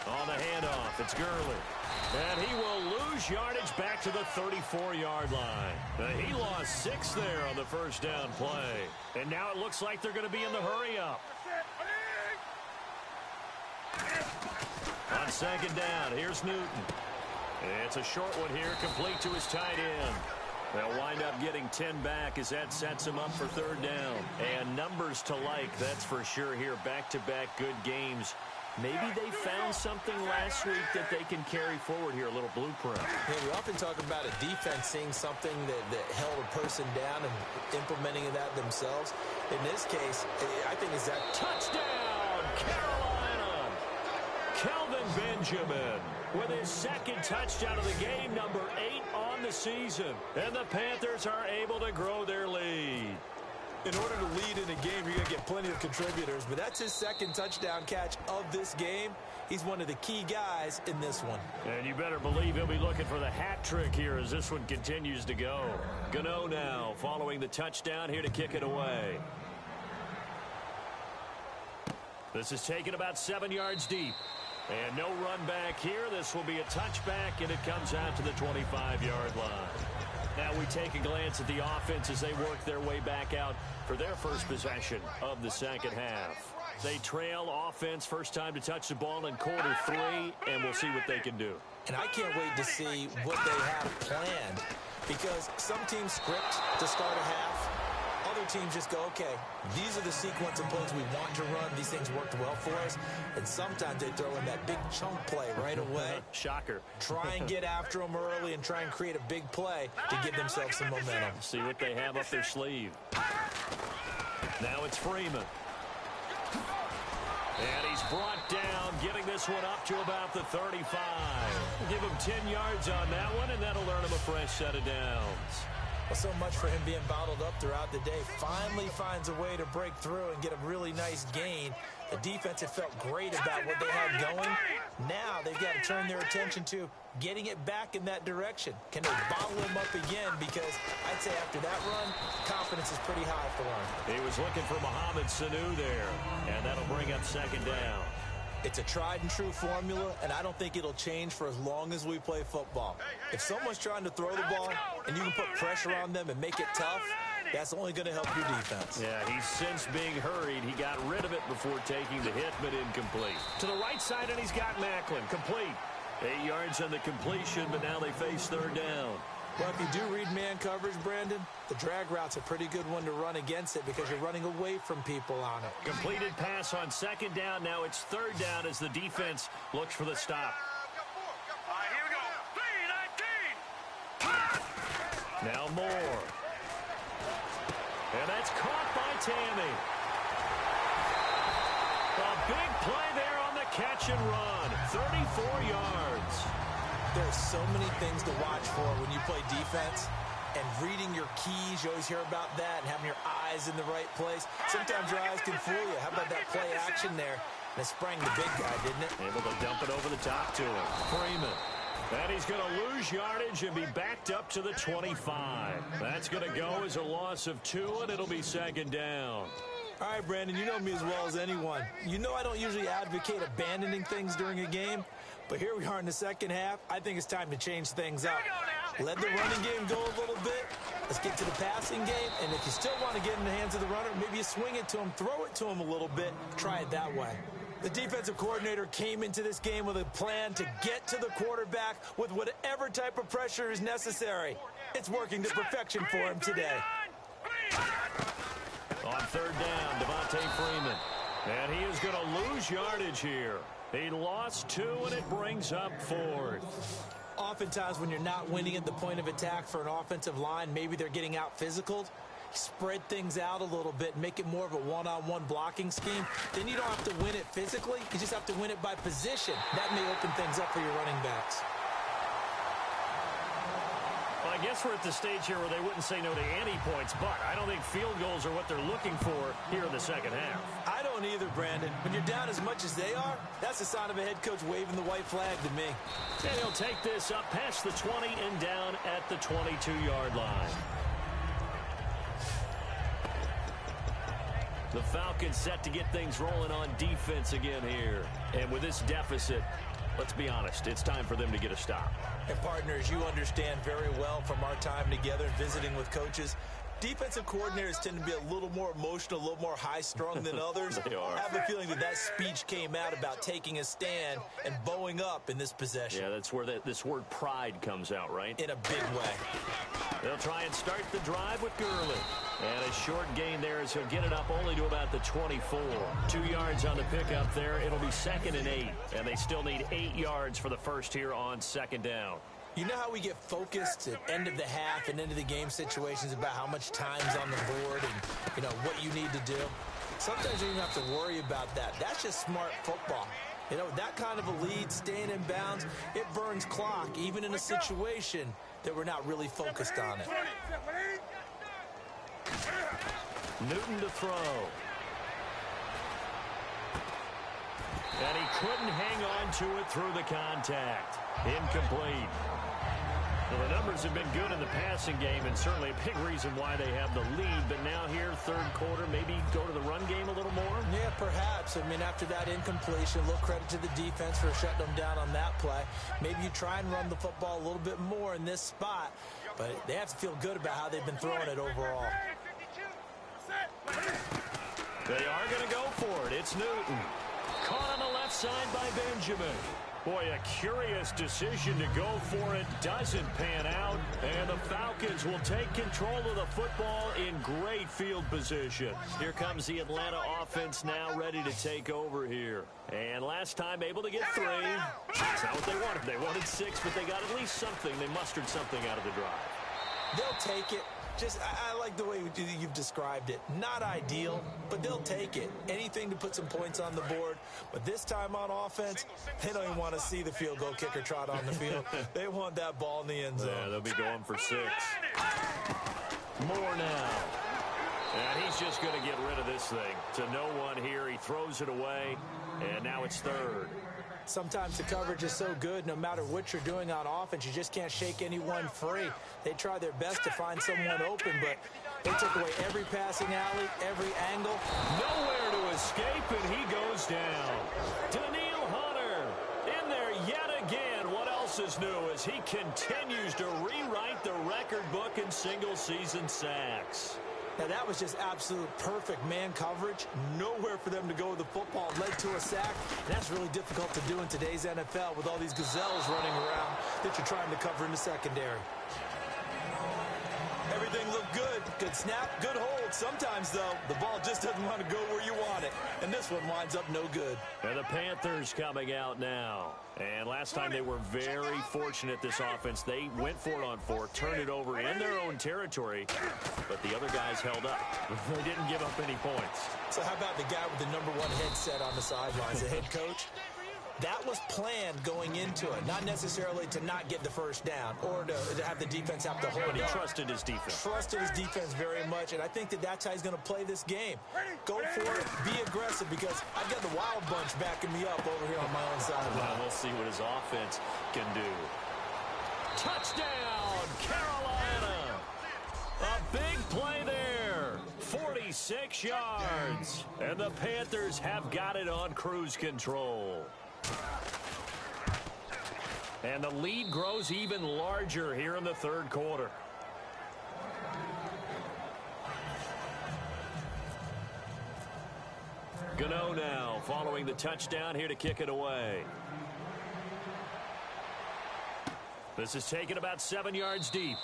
On the handoff, it's Gurley. And he will lose yardage back to the 34-yard line. He lost 6 there on the first down play. And now it looks like they're going to be in the hurry-up. On second down, here's Newton. It's a short one here, complete to his tight end. They'll wind up getting 10 back as that sets him up for third down. And numbers to like, that's for sure here. Back-to-back good games. Maybe they found something last week that they can carry forward here, a little blueprint. Yeah, we often talk about a defense seeing something that held a person down and implementing that themselves. In this case, I think it's that touchdown, Carolina. Kelvin Benjamin with his second touchdown of the game, number 8 on the season. And the Panthers are able to grow their lead. In order to lead in a game, you're going to get plenty of contributors, but that's his second touchdown catch of this game. He's one of the key guys in this one. And you better believe he'll be looking for the hat trick here as this one continues to go. Gano now following the touchdown here to kick it away. This is taken about 7 yards deep. And no run back here. This will be a touchback, and it comes out to the 25-yard line. Now we take a glance at the offense as they work their way back out for their first possession of the second half. They trail offense, first time to touch the ball in quarter 3, and we'll see what they can do. And I can't wait to see what they have planned, because some teams script to start a half. Other teams just go, okay, these are the sequence of plays we want to run. These things worked well for us. And sometimes they throw in that big chunk play right away. Shocker. Try and get after them early and try and create a big play to give themselves some momentum. See what they have up their sleeve. Now it's Freeman. And he's brought down, getting this one up to about the 35. Give him 10 yards on that one, and that'll earn him a fresh set of downs. Well, so much for him being bottled up throughout the day. Finally finds a way to break through and get a really nice gain. The defense had felt great about what they had going. Now they've got to turn their attention to getting it back in that direction. Can they bottle him up again? Because I'd say after that run, confidence is pretty high for him. He was looking for Mohamed Sanu there, and that'll bring up second down. It's a tried-and-true formula, and I don't think it'll change for as long as we play football. If someone's trying to throw the ball and you can put pressure on them and make it tough, that's only going to help your defense. Yeah, he's since being hurried. He got rid of it before taking the hit, but incomplete. To the right side, and he's got Macklin. Complete. 8 yards on the completion, but now they face third down. Well, if you do read man coverage, Brandon, the drag route's a pretty good one to run against it because you're running away from people on it. Completed pass on second down. Now it's third down as the defense looks for the stop. All right, here we go. 3-19. Now Moore. And that's caught by Tammy. A big play there on the catch and run. 34 yards. There's so many things to watch for when you play defense, and reading your keys, you always hear about that, and having your eyes in the right place. Sometimes your eyes can fool you. How about that play action there? And it sprang the big guy, didn't it? Able to dump it over the top to him. Freeman. And he's going to lose yardage and be backed up to the 25. That's going to go as a loss of 2, and it'll be second down. All right, Brandon, you know me as well as anyone. You know I don't usually advocate abandoning things during a game, but here we are in the second half. I think it's time to change things up. Let the running game go a little bit. Let's get to the passing game, and if you still want to get in the hands of the runner, maybe you swing it to him, throw it to him a little bit, try it that way. The defensive coordinator came into this game with a plan to get to the quarterback with whatever type of pressure is necessary. It's working to perfection for him today. On third down, Devontae Freeman. And he is going to lose yardage here. He lost 2, and it brings up 4th. Oftentimes when you're not winning at the point of attack for an offensive line, maybe they're getting out physical. Spread things out a little bit and make it more of a one-on-one blocking scheme. Then you don't have to win it physically. You just have to win it by position. That may open things up for your running backs. Well, I guess we're at the stage here where they wouldn't say no to any points, but I don't think field goals are what they're looking for here in the second half. I don't either, Brandon. When you're down as much as they are, that's the sign of a head coach waving the white flag to me. And he'll take this up past the 20 and down at the 22-yard line. The Falcons set to get things rolling on defense again here. And with this deficit, let's be honest, it's time for them to get a stop. And partners, you understand very well from our time together and visiting with coaches, defensive coordinators tend to be a little more emotional, a little more high-strung than others. They are. I have a feeling that speech came out about taking a stand and bowing up in this possession. Yeah, that's where this word pride comes out, right? In a big way. They'll try and start the drive with Gurley. And a short gain there as he'll get it up only to about the 24. 2 yards on the pickup there. It'll be 2nd and 8. And they still need 8 yards for the first here on 2nd down. You know how we get focused at end of the half and end of the game situations about how much time's on the board and, what you need to do? Sometimes you don't have to worry about that. That's just smart football. That kind of a lead, staying in bounds, it burns clock, even in a situation that we're not really focused on it. Newton to throw. And he couldn't hang on to it through the contact. Incomplete. Well, the numbers have been good in the passing game, and certainly a big reason why they have the lead. But now here, third quarter, maybe go to the run game a little more? Yeah, perhaps. After that incompletion, a little credit to the defense for shutting them down on that play. Maybe you try and run the football a little bit more in this spot, but they have to feel good about how they've been throwing it overall. They are going to go for it. It's Newton. Caught on the left side by Benjamin. Boy, a curious decision to go for it. Doesn't pan out. And the Falcons will take control of the football in great field position. Here comes the Atlanta offense now ready to take over here. And last time able to get 3. That's not what they wanted. They wanted 6, but they got at least something. They mustered something out of the drive. They'll take it. I like the way you've described it. Not ideal, but they'll take it. Anything to put some points on the board. But this time on offense, they don't even want to see the field goal kicker trot on the field. They want that ball in the end zone. Yeah, they'll be going for 6. More now. And he's just going to get rid of this thing. To no one here. He throws it away, and now it's 3rd. Sometimes the coverage is so good, no matter what you're doing on offense, you just can't shake anyone free. They try their best to find someone open, but they took away every passing alley, every angle. Nowhere to escape, and he goes down. Daniil Hunter in there yet again. What else is new as he continues to rewrite the record book in single-season sacks. Now, that was just absolute perfect man coverage. Nowhere for them to go with the football. Led to a sack. That's really difficult to do in today's NFL with all these gazelles running around that you're trying to cover in the secondary. Everything looked good. Good snap, good hold. Sometimes, though, the ball just doesn't want to go where you want it. And this one winds up no good. And the Panthers coming out now. And last time they were very fortunate, this offense. They went for it on 4, turned it over in their own territory, but the other guys held up. They didn't give up any points. So how about the guy with the number 1 headset on the sidelines, the head coach? That was planned going into it, not necessarily to not get the first down or to have the defense have to hold it. He trusted his defense. Trusted his defense very much, and I think that's how he's going to play this game. Go for it, be aggressive, because I've got the wild bunch backing me up over here on my own sideline. Well, we'll see what his offense can do. Touchdown, Carolina! A big play there. 46 yards. And the Panthers have got it on cruise control. And the lead grows even larger here in the third quarter. Gano now following the touchdown here to kick it away. This is taken about 7 yards deep.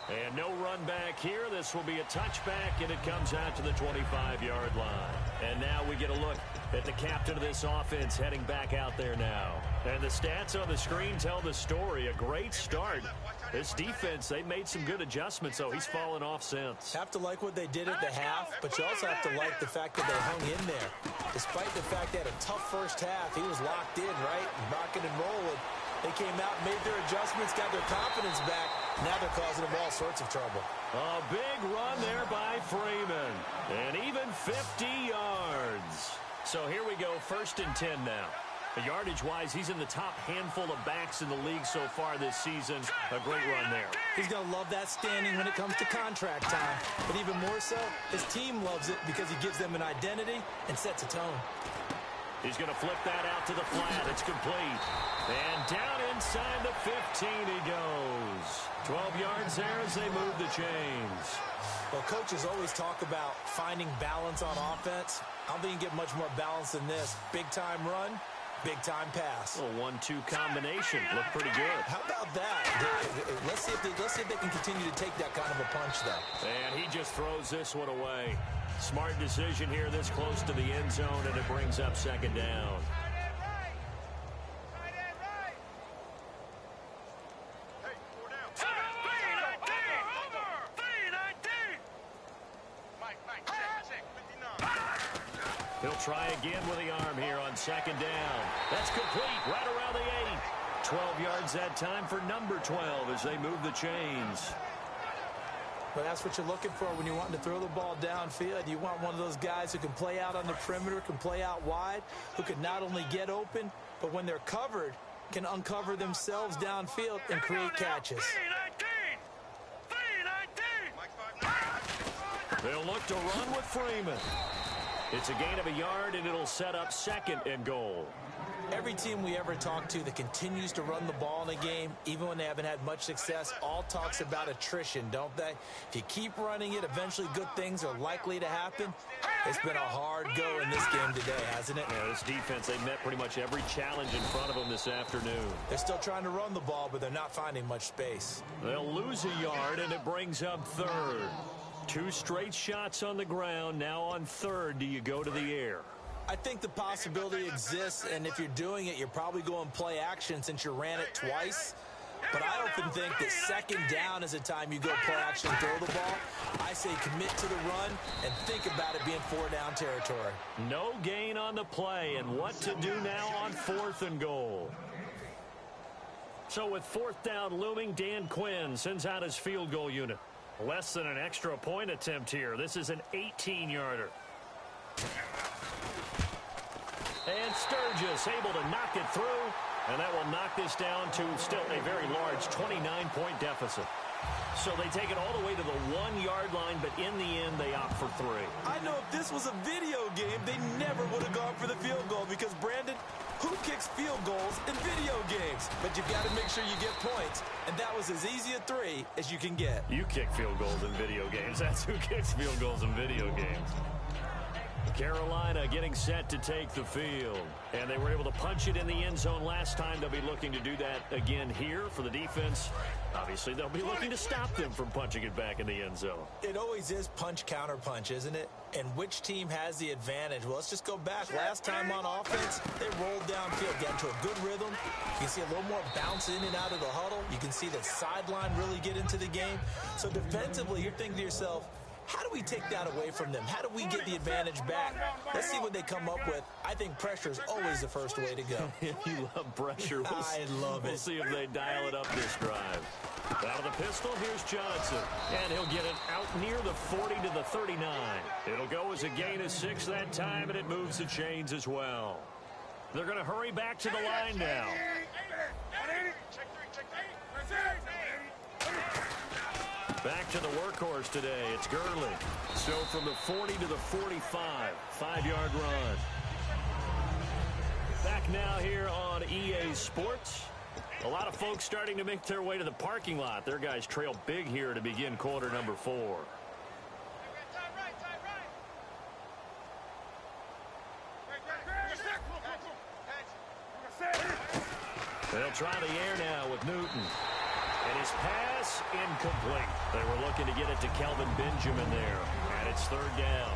And no run back here. This will be a touchback, and it comes out to the 25-yard line. And now we get a look at the captain of this offense heading back out there now. And the stats on the screen tell the story. A great start. This defense, they made some good adjustments, so he's fallen off since. Have to like what they did at the half, but you also have to like the fact that they hung in there. Despite the fact they had a tough first half, he was locked in, right? Rocking and rolling. They came out, made their adjustments, got their confidence back. Now they're causing them all sorts of trouble. A big run there by Freeman. And even 50 yards. So here we go, 1st and 10 now. Yardage-wise, he's in the top handful of backs in the league so far this season. A great run there. He's going to love that standing when it comes to contract time. But even more so, his team loves it because he gives them an identity and sets a tone. He's going to flip that out to the flat. It's complete. And down inside the 15 he goes. 12 yards there as they move the chains. Well, coaches always talk about finding balance on offense. I don't think you can get much more balance than this. Big-time run, big-time pass. A 1-2 combination. Looked pretty good. How about that? Let's see if they can continue to take that kind of a punch, though. And he just throws this one away. Smart decision here this close to the end zone, and it brings up second down. He'll try again with the arm here on second down. That's complete right around the 8. 12 yards that time for number 12 as they move the chains. Well, that's what you're looking for when you want to throw the ball downfield. You want one of those guys who can play out on the perimeter, can play out wide, who can not only get open, but when they're covered, can uncover themselves downfield and create catches. They'll look to run with Freeman. It's a gain of a yard, and it'll set up second and goal. Every team we ever talk to that continues to run the ball in a game, even when they haven't had much success, all talks about attrition, don't they? If you keep running it, eventually good things are likely to happen. It's been a hard go in this game today, hasn't it? Yeah, this defense, they met pretty much every challenge in front of them this afternoon. They're still trying to run the ball, but they're not finding much space. They'll lose a yard, and it brings up third. 2 straight shots on the ground. Now on third, do you go to the air? I think the possibility exists, and if you're doing it, you're probably going play action since you ran it twice. But I often think that second down is the time you go play action and throw the ball. I say commit to the run and think about it being 4-down territory. No gain on the play, and what to do now on 4th and goal. So with 4th down looming, Dan Quinn sends out his field goal unit. Less than an extra point attempt here. This is an 18-yarder. And Sturgis able to knock it through, and that will knock this down to still a very large 29-point deficit. So they take it all the way to the 1-yard line, but in the end, they opt for 3. I know if this was a video game, they never would have gone for the field goal because, Brandon, who kicks field goals in video games? But you've got to make sure you get points, and that was as easy a 3 as you can get. You kick field goals in video games. That's who kicks field goals in video games. Carolina getting set to take the field. And they were able to punch it in the end zone last time. They'll be looking to do that again here for the defense. Obviously, they'll be looking to stop them from punching it back in the end zone. It always is punch, counter punch, isn't it? And which team has the advantage? Well, let's just go back. Last time on offense, they rolled downfield, got into a good rhythm. You can see a little more bounce in and out of the huddle. You can see the sideline really get into the game. So defensively, you're thinking to yourself, how do we take that away from them? How do we get the advantage back? Let's see what they come up with. I think pressure is always the first way to go. You love pressure. I love it. We'll see if they dial it up this drive. Out of the pistol, here's Johnson. And he'll get it out near the 40 to the 39. It'll go as a gain of 6 that time, and it moves the chains as well. They're going to hurry back to the line now. Back to the workhorse today. It's Gurley. So from the 40 to the 45, 5-yard run. Back now here on EA Sports. A lot of folks starting to make their way to the parking lot. Their guys trail big here to begin quarter number 4. They'll try the air now with Newton. And his pass incomplete. They were looking to get it to Kelvin Benjamin there. And it's 3rd down.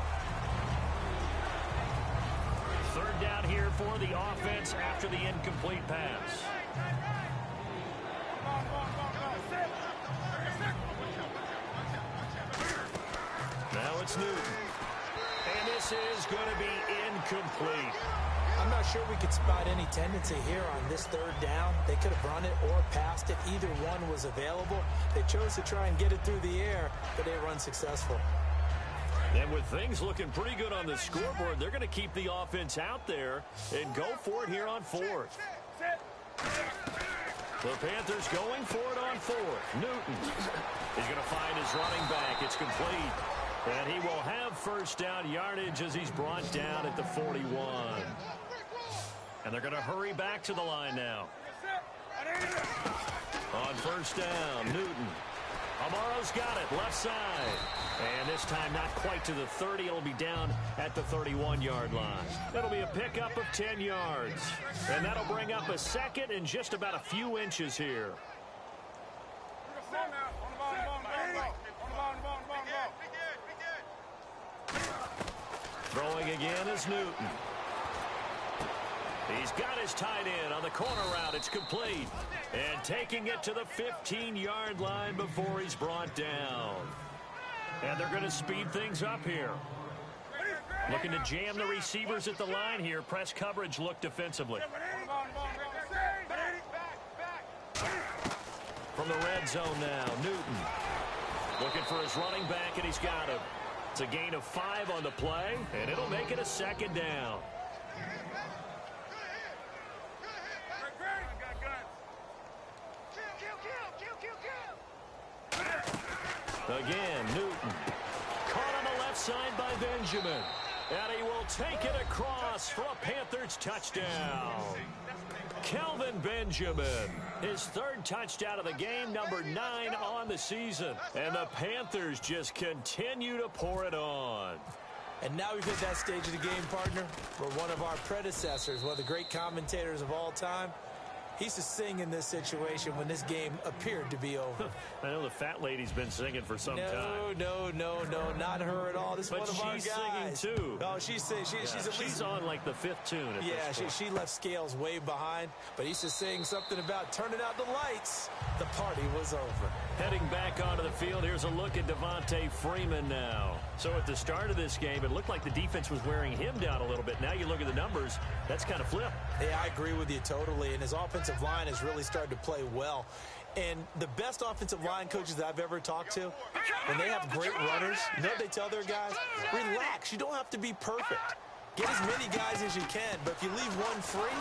3rd down here for the offense after the incomplete pass. Now it's Newton. And this is going to be incomplete. I'm not sure we could spot any tendency here on this 3rd down. They could have run it or passed it. Either one was available. They chose to try and get it through the air, but they were unsuccessful. And with things looking pretty good on the scoreboard, they're going to keep the offense out there and go for it here on fourth. The Panthers going for it on fourth. Newton is going to find his running back. It's complete. And he will have first down yardage as he's brought down at the 41. And they're going to hurry back to the line now. On first down, Newton. Amaro's got it, left side. And this time not quite to the 30. It'll be down at the 31-yard line. It'll be a pickup of 10 yards. And that'll bring up a second and just about a few inches here. Throwing again is Newton. He's got his tight end on the corner route. It's complete. And taking it to the 15-yard line before he's brought down. And they're going to speed things up here. Looking to jam the receivers at the line here. Press coverage look defensively. From the red zone now, Newton. Looking for his running back, and he's got him. It's a gain of 5 on the play, and it'll make it a second down. Again, Newton. Caught on the left side by Benjamin. And he will take it across for a Panthers touchdown. Kelvin Benjamin, his third touchdown of the game, number 9 on the season. And the Panthers just continue to pour it on. And now we've hit that stage of the game, partner, where one of our predecessors, one of the great commentators of all time, he used to sing in this situation when this game appeared to be over. I know the fat lady's been singing for some time. No, not her at all. This is one of our guys. But she's singing too. Oh, she's singing. She's on like the 5th tune. She left Scales way behind, but he used to sing something about turning out the lights. The party was over. Heading back onto the field, here's a look at Devontae Freeman now. So at the start of this game, it looked like the defense was wearing him down a little bit. Now you look at the numbers, that's kind of flipped. Yeah, I agree with you totally, and his offensive line has really started to play well. And the best offensive line coaches that I've ever talked to, when they have great runners, you know what they tell their guys? Relax, you don't have to be perfect. Get as many guys as you can, but if you leave one free,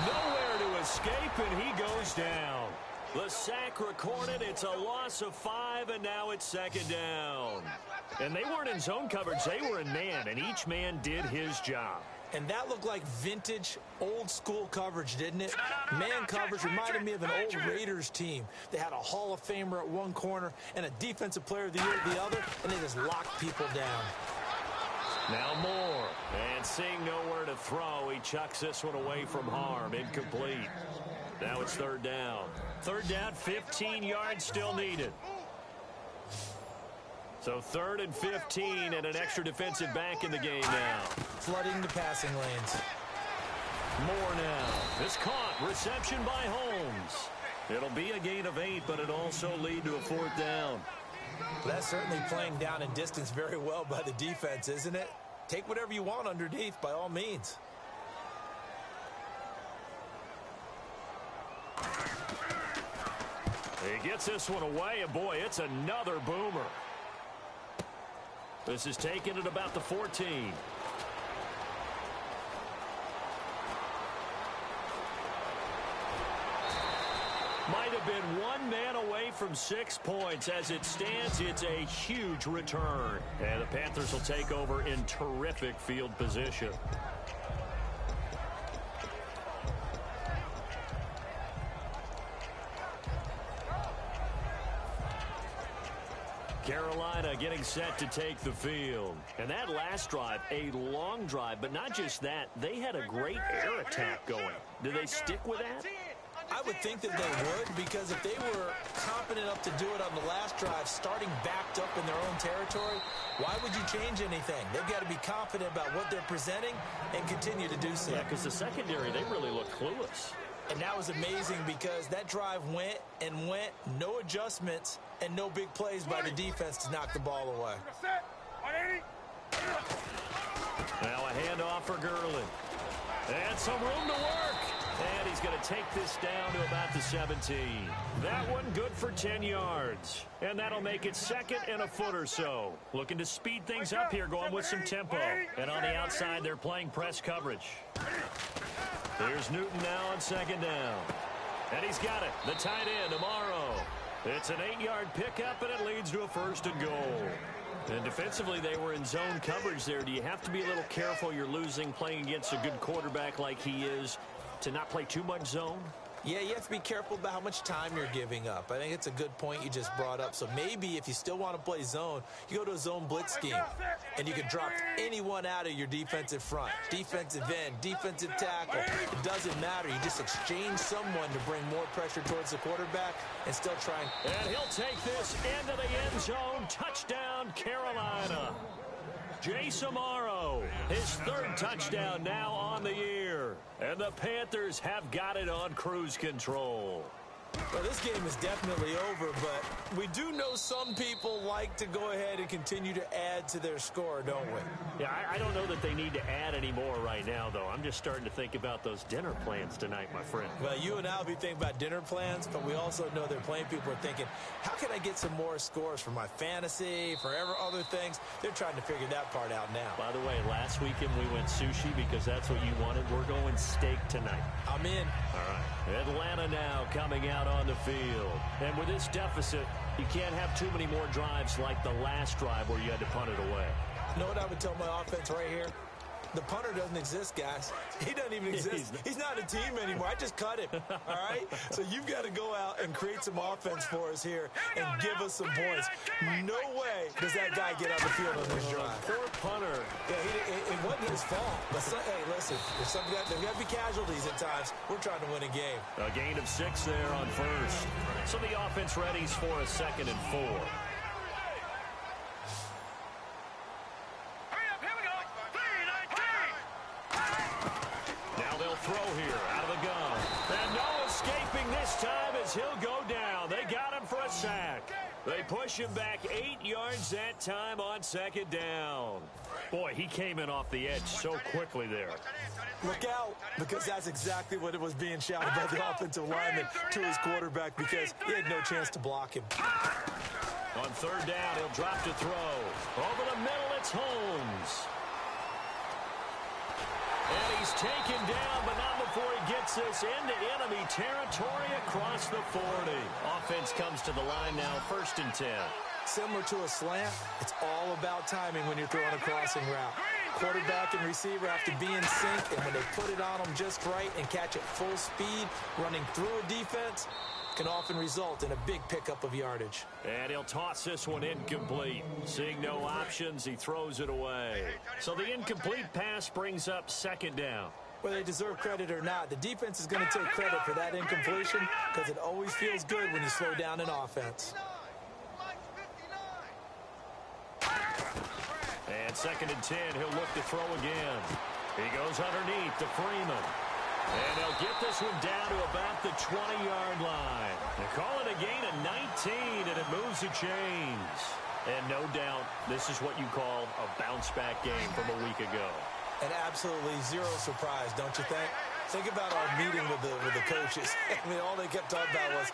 nowhere to escape, and he goes down. The sack recorded. It's a loss of 5, and now it's second down. And they weren't in zone coverage. They were in man, and each man did his job. And that looked like vintage, old-school coverage, didn't it? Man coverage reminded me of an old Raiders team. They had a Hall of Famer at one corner and a Defensive Player of the Year at the other, and they just locked people down. Now Moore, and seeing nowhere to throw, he chucks this one away from harm. Incomplete. Now it's third down. Third down, 15 yards still needed. So 3rd and 15 and an extra defensive back in the game now. Flooding the passing lanes. Moore now. It's caught. Reception by Holmes. It'll be a gain of 8, but it'll also lead to a 4th down. That's certainly playing down in distance very well by the defense, isn't it? Take whatever you want underneath, by all means. He gets this one away, and boy, it's another boomer. This is taken at about the 14. Might have been one man away from 6 points. As it stands, it's a huge return. And the Panthers will take over in terrific field position. Carolina getting set to take the field. And that last drive, a long drive, but not just that, they had a great air attack going. Do they stick with that? I would think that they would, because if they were confident enough to do it on the last drive, starting backed up in their own territory, why would you change anything? They've got to be confident about what they're presenting and continue to do so. Yeah, because the secondary, they really looked clueless. And that was amazing because that drive went and went, no adjustments, and no big plays by the defense to knock the ball away. Now a handoff for Gurley. And some room to work. And he's going to take this down to about the 17. That one good for 10 yards. And that'll make it second and a foot or so. Looking to speed things up here, going with some tempo. And on the outside, they're playing press coverage. Here's Newton now on second down. And he's got it. The tight end, Amaro. It's an 8-yard pickup, and it leads to a first and goal. And defensively, they were in zone coverage there. Do you have to be a little careful you're losing playing against a good quarterback like he is to not play too much zone? Yeah, you have to be careful about how much time you're giving up. I think it's a good point you just brought up. So maybe if you still want to play zone, you go to a zone blitz scheme, and you can drop anyone out of your defensive front. Defensive end, defensive tackle. It doesn't matter. You just exchange someone to bring more pressure towards the quarterback and still try and he'll take this into the end zone. Touchdown, Carolina. Jace Amaro, his third touchdown now on the year. And the Panthers have got it on cruise control. Well, this game is definitely over, but we do know some people like to go ahead and continue to add to their score, don't we? Yeah, I don't know that they need to add any more right now, though. I'm just starting to think about those dinner plans tonight, my friend. Well, you and I will be thinking about dinner plans, but we also know they're playing people are thinking, how can I get some more scores for my fantasy, for other things? They're trying to figure that part out now. By the way, last weekend we went sushi because that's what you wanted. We're going steak tonight. I'm in. All right. Atlanta now coming out on the field. And with this deficit, you can't have too many more drives like the last drive where you had to punt it away. You know what I would tell my offense right here? The punter doesn't exist, guys. He doesn't even exist. He's not a team anymore. I just cut him, all right? So you've got to go out and create some offense for us here and give us some points. No way does that guy get on the field on this drive. Poor punter. Yeah, it wasn't his fault. But, hey, listen, there's got to be casualties at times. We're trying to win a game. A gain of 6 there on first. So the offense readies for a 2nd and 4. Throw here out of the gun. And no escaping this time as he'll go down. They got him for a sack. They push him back 8 yards that time on 2nd down. Boy, he came in off the edge so quickly there. Look out, because that's exactly what it was being shouted by the offensive lineman to his quarterback because he had no chance to block him. On 3rd down, he'll drop to throw. Over the middle, it's Holmes. And he's taken down, but not before he gets this into enemy territory across the 40. Offense comes to the line now, 1st and 10. Similar to a slant, it's all about timing when you're throwing a crossing route. Quarterback and receiver have to be in sync, and when they put it on them just right and catch it full speed, running through a defense, can often result in a big pickup of yardage. And he'll toss this one incomplete. Seeing no options, he throws it away. So the incomplete pass brings up 2nd down. Whether they deserve credit or not, the defense is going to take credit for that incompletion because it always feels good when you slow down an offense. And 2nd and 10, he'll look to throw again. He goes underneath to Freeman. And they'll get this one down to about the 20-yard line. They call it a gain of 19, and it moves the chains. And no doubt, this is what you call a bounce-back game from a week ago. And absolutely zero surprise, don't you think? Think about our meeting with the coaches. I mean, all they kept talking about was,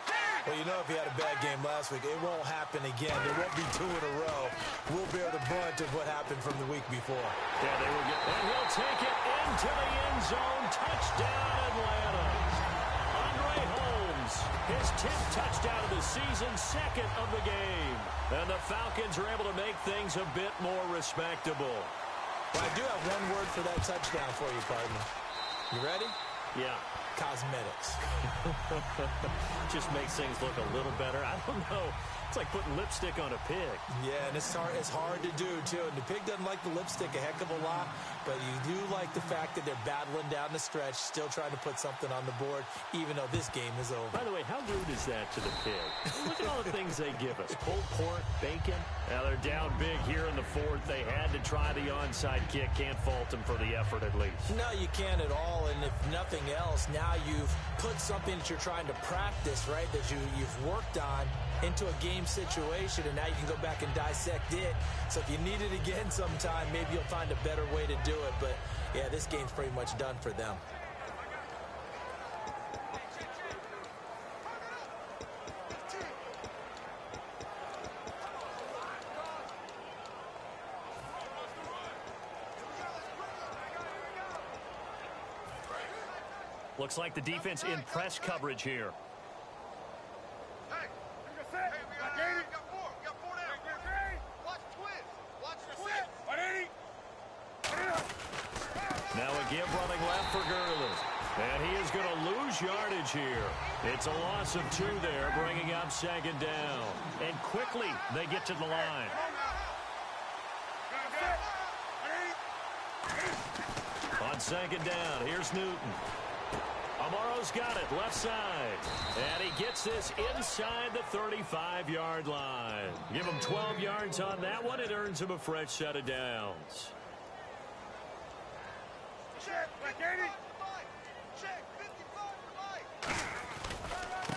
well, you know, if you had a bad game last week, it won't happen again. There won't be 2 in a row. We'll bear the brunt of what happened from the week before. Yeah, they will get, and he'll take it into the end zone. Touchdown, Atlanta. Andre Holmes, his 10th touchdown of the season, 2nd of the game. And the Falcons are able to make things a bit more respectable. Well, I do have one word for that touchdown for you, partner. You ready? Yeah. Cosmetics. Just makes things look a little better. I don't know. It's like putting lipstick on a pig. Yeah, and it's hard to do, too. And the pig doesn't like the lipstick a heck of a lot, but you do like the fact that they're battling down the stretch, still trying to put something on the board, even though this game is over. By the way, how rude is that to the pig? Look at all the things they give us. Pulled pork, bacon. Now they're down big here in the 4th. They had to try the onside kick. Can't fault them for the effort at least. No, you can't at all. And if nothing else, now you've put something that you're trying to practice, right, that you've worked on into a game situation, and now you can go back and dissect it. So if you need it again sometime, maybe you'll find a better way to do it. But, yeah, this game's pretty much done for them. Looks like the defense in press coverage here. Hey, we got four. We got four down. Watch the twist. Watch the twist. Now a give running left for Gurley. And he is going to lose yardage here. It's a loss of 2 there, bringing up second down. And quickly, they get to the line. On second down, here's Newton. Amaro's got it, left side. And he gets this inside the 35-yard line. Give him 12 yards on that one. It earns him a fresh set of downs.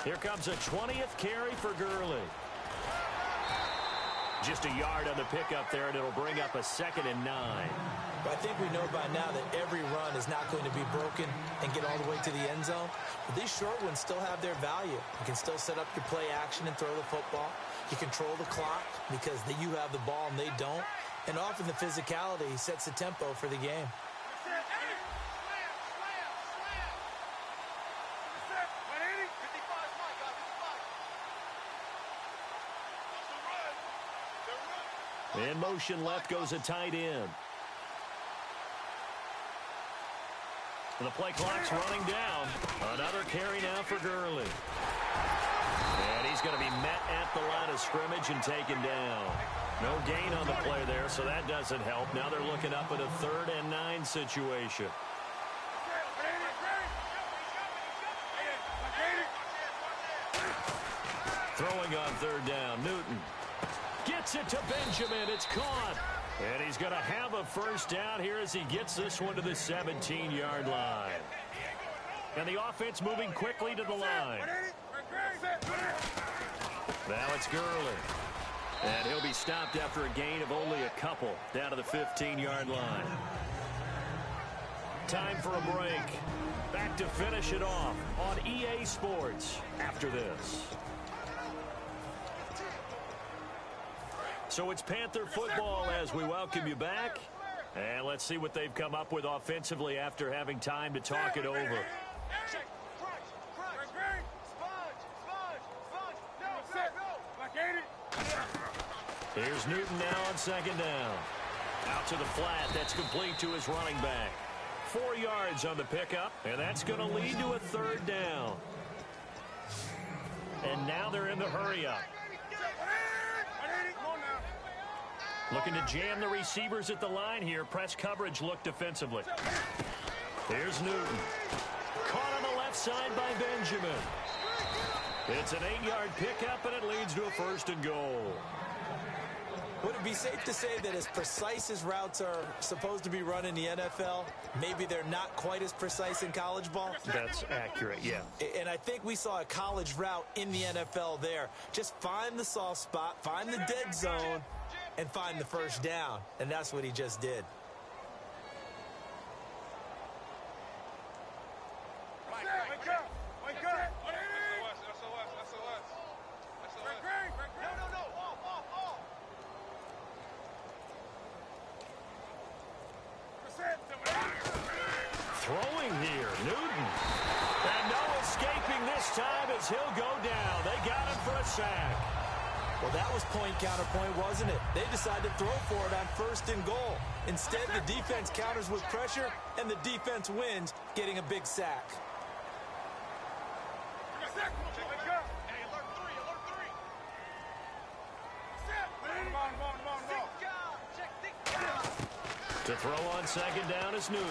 Here comes a 20th carry for Gurley. Just a yard on the pickup there, and it'll bring up a 2nd and 9. But I think we know by now that every run is not going to be broken and get all the way to the end zone. But these short ones still have their value. You can still set up your play action and throw the football. You control the clock because you have the ball and they don't. And often the physicality sets the tempo for the game. In motion left goes a tight end. The play clock's running down. Another carry now for Gurley. And he's going to be met at the line of scrimmage and taken down. No gain on the play there, so that doesn't help. Now they're looking up at a 3rd and 9 situation. Throwing on 3rd down, Newton. Gets it to Benjamin. It's caught. And he's going to have a first down here as he gets this one to the 17-yard line. And the offense moving quickly to the line. Now it's Gurley. And he'll be stopped after a gain of only a couple down to the 15-yard line. Time for a break. Back to finish it off on EA Sports after this. So it's Panther football as we welcome you back. And let's see what they've come up with offensively after having time to talk it over. Here's Newton now on second down. Out to the flat. That's complete to his running back. 4 yards on the pickup, and that's going to lead to a 3rd down. And now they're in the hurry-up. Looking to jam the receivers at the line here. Press coverage look defensively. Here's Newton. Caught on the left side by Benjamin. It's an 8-yard pickup, and it leads to a 1st and goal. Would it be safe to say that as precise as routes are supposed to be run in the NFL, maybe they're not quite as precise in college ball? That's accurate, yeah. And I think we saw a college route in the NFL there. Just find the soft spot, find the dead zone, and find the first down. And that's what he just did. Wake up! Wake up! Throwing here, Newton. And no escaping this time as he'll go down. They got him for a sack. Well, that was point counterpoint, wasn't it? They decided to throw for it on 1st and goal. Instead, the defense counters with pressure, and the defense wins, getting a big sack. To throw on second down is Newton.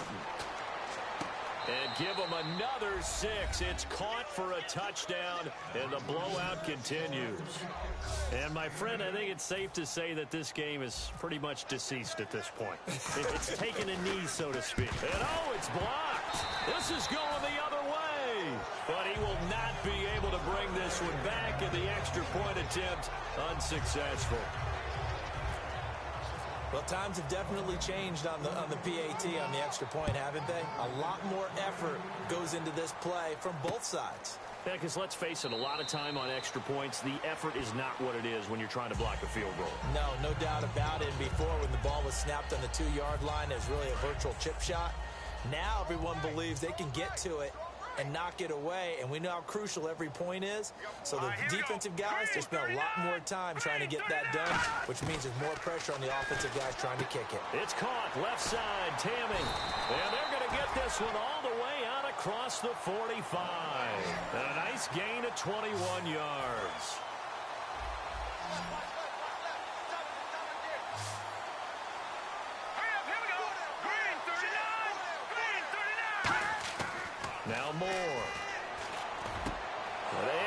And give him another 6. It's caught for a touchdown, and the blowout continues. And, my friend, I think it's safe to say that this game is pretty much deceased at this point. It's taken a knee, so to speak. And, oh, it's blocked. This is going the other way. But he will not be able to bring this one back, and the extra point attempt unsuccessful. Well, times have definitely changed on the PAT, on the extra point, haven't they? A lot more effort goes into this play from both sides. Yeah, because let's face it, a lot of time on extra points, the effort is not what it is when you're trying to block a field goal. No doubt about it. And before, when the ball was snapped on the 2-yard line, it was really a virtual chip shot. Now everyone believes they can get to it and knock it away, and we know how crucial every point is. So the defensive guys, they spend a lot more time trying to get that done, which means there's more pressure on the offensive guys trying to kick it. It's caught, left side, Tamming. And they're going to get this one all the way out across the 45. And a nice gain of 21 yards. Now Moore.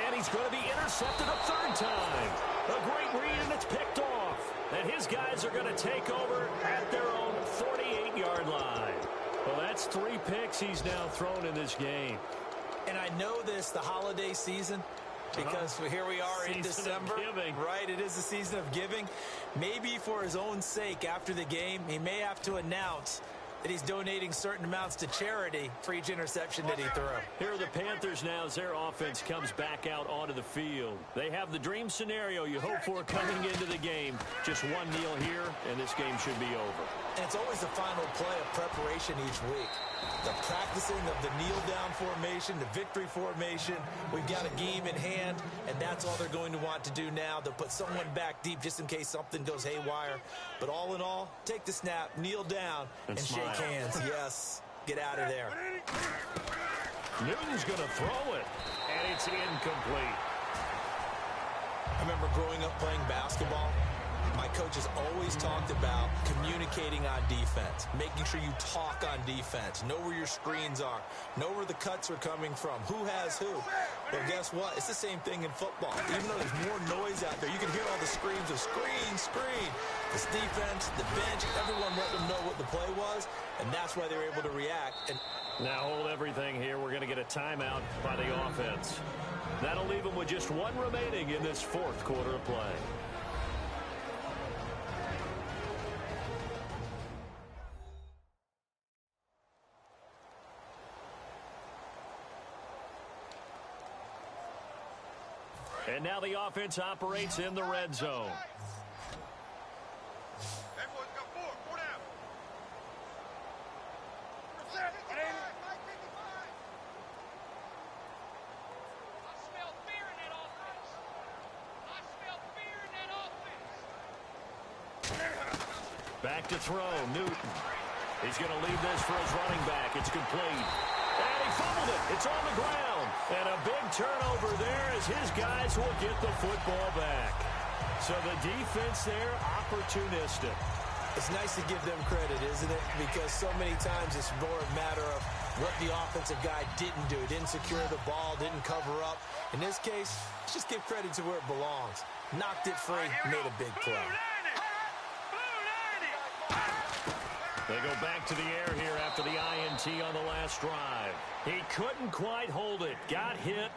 And he's going to be intercepted a third time. A great read, and it's picked off. And his guys are going to take over at their own 48-yard line. Well, that's 3 picks he's now thrown in this game. And I know this, the holiday season, because here we are in December, right? It is the season of giving. Maybe for his own sake, after the game, he may have to announce that he's donating certain amounts to charity for each interception that he threw. Here are the Panthers now as their offense comes back out onto the field. They have the dream scenario you hope for coming into the game. Just one kneel here, and this game should be over. And it's always the final play of preparation each week. The practicing of the kneel-down formation, the victory formation. We've got a game in hand, and that's all they're going to want to do now. They'll put someone back deep just in case something goes haywire. But all in all, take the snap, kneel down, and shake hands. Yes, get out of there. Newton's going to throw it, and it's incomplete. I remember growing up playing basketball. My coaches always talked about communicating on defense, making sure you talk on defense, know where your screens are, know where the cuts are coming from, who has who. Well, guess what? It's the same thing in football. Even though there's more noise out there, you can hear all the screams of screen, screen. This defense, the bench, everyone let them know what the play was, and that's why they were able to react. And now hold everything here. We're going to get a timeout by the offense. That'll leave them with just one remaining in this fourth quarter of play. And now the offense operates in the red zone. Everyone's got four down. Back to throw, Newton. He's going to leave this for his running back. It's complete. And he fumbled it. It's on the ground. And a big turnover there as his guys will get the football back. So the defense there, opportunistic. It's nice to give them credit, isn't it? Because so many times it's more a matter of what the offensive guy didn't do. Didn't secure the ball, didn't cover up. In this case, let's just give credit to where it belongs. Knocked it free, made a big play. They go back to the air here after the INT on the last drive. He couldn't quite hold it. Got hit.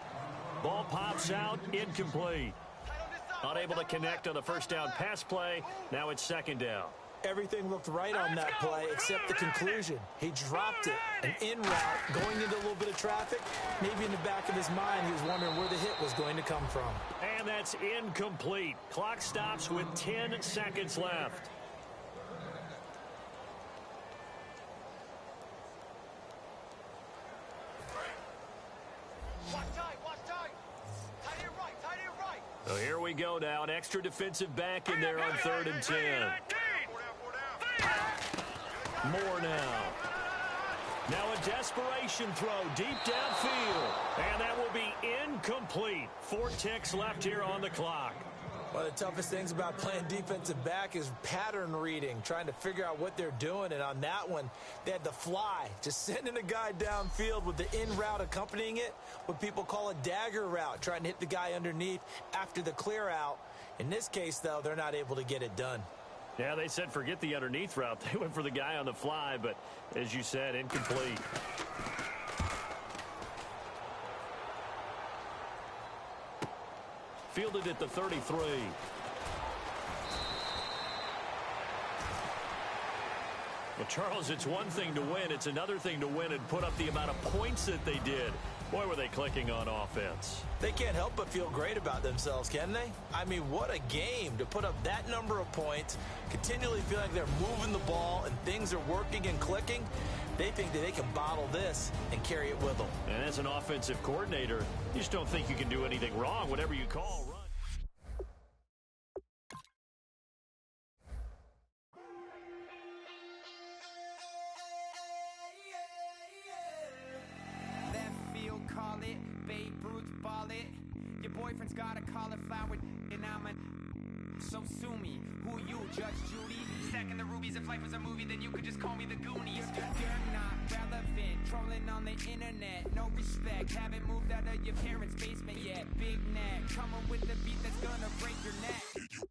Ball pops out. Incomplete. Unable to connect on the first down pass play. Now it's second down. Everything looked right on that play except the conclusion. He dropped it. An in route, going into a little bit of traffic. Maybe in the back of his mind, he was wondering where the hit was going to come from. And that's incomplete. Clock stops with 10 seconds left. So here we go now. An extra defensive back in there on 3rd and 10. More now. Now a desperation throw deep downfield. And that will be incomplete. 4 ticks left here on the clock. One of the toughest things about playing defensive back is pattern reading, trying to figure out what they're doing. And on that one, they had the fly, just sending a guy downfield with the in route accompanying it, what people call a dagger route, trying to hit the guy underneath after the clear out. In this case, though, they're not able to get it done. Yeah, they said forget the underneath route. They went for the guy on the fly, but as you said, incomplete. Fielded at the 33. Well, Charles, it's one thing to win. It's another thing to win and put up the amount of points that they did. Boy, were they clicking on offense. They can't help but feel great about themselves, can they? I mean, what a game to put up that number of points, continually feel like they're moving the ball and things are working and clicking. They think that they can bottle this and carry it with them. And as an offensive coordinator, you just don't think you can do anything wrong. Whatever you call, run. Call it, Babe Ruth ball it. Your boyfriend's got a cauliflower and so sue me. Who you, Judge Judy? Stacking the rubies. If life was a movie, then you could just call me the Goonies. You're not relevant, trolling on the internet. No respect, haven't moved out of your parents' basement yet. Big neck, coming with the beat that's gonna break your neck. You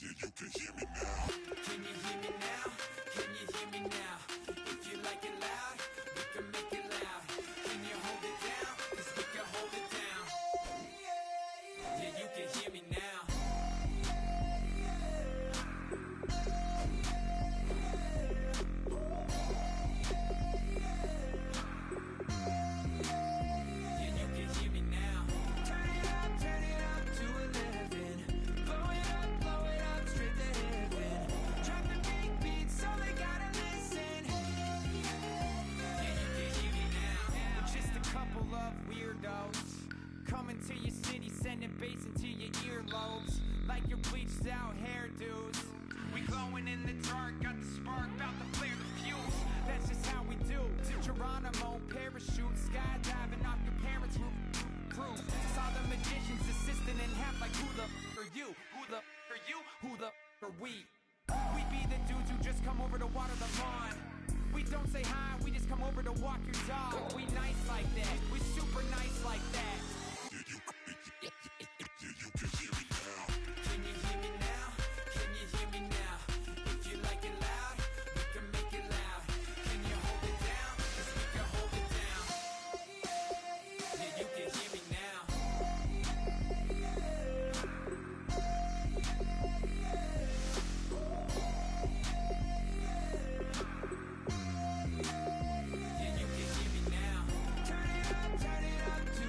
can hear me now. Can you hear me now? Can you hear me now? If you like it loud, we can make it loud. Can you hold it down? 'Cause we can hold it down. Yeah, you can hear me now. Coming to your city, sending bass into your earlobes, like your bleached out hairdos. We glowing in the dark, got the spark, about to flare the fuse. That's just how we do. To Geronimo, parachute, skydiving off your parents' roof. Crew saw the magician's assistant in half, like who the are you? Who the are you? Who the are we? We be the dudes who just come over to water the lawn. We don't say hi, we just come over to walk your dog. We nice like that, we super nice like that. You can hear me now. Can you hear me now? Can you hear me now? If you like it loud, we can make it loud. Can you hold it down? 'Cause we can hold it down. Yeah, you can hear me now. Yeah, you can hear me now. Turn it up to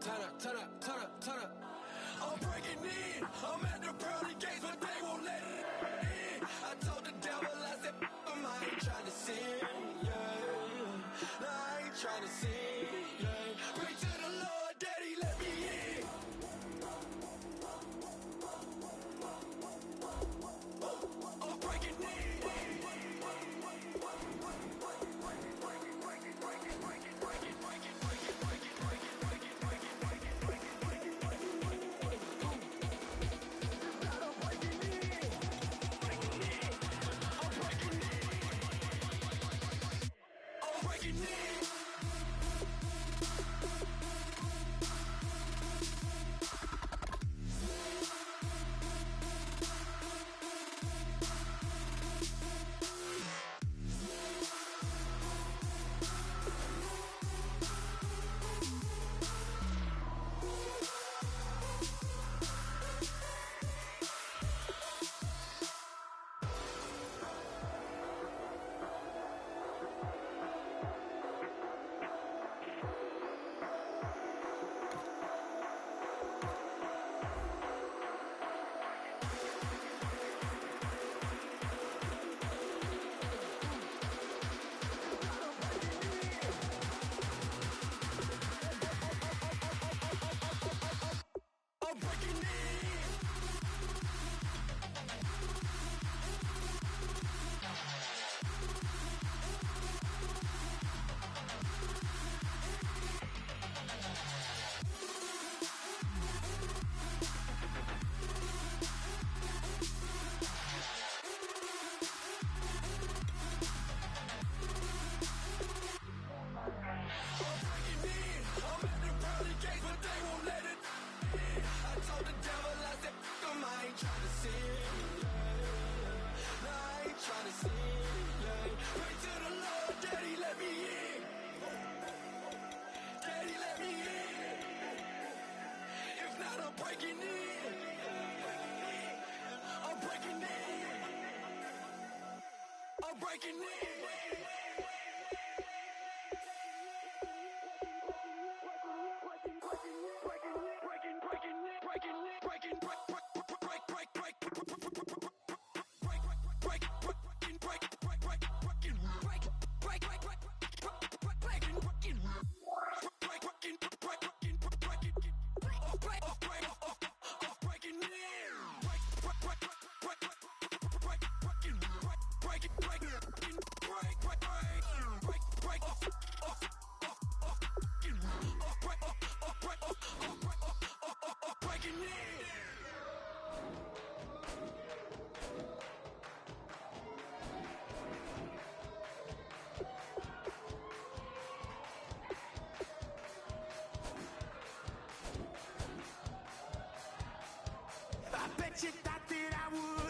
turn up, turn up, turn up, turn up. I'm breaking in. I'm at the pearly gates, but they won't let it in. I told the devil, I said, I ain't trying to sin, yeah. No, I ain't trying to sin, yeah. Pray to the Lord, Daddy, let me in. I'm breaking in. I bet you thought that I would.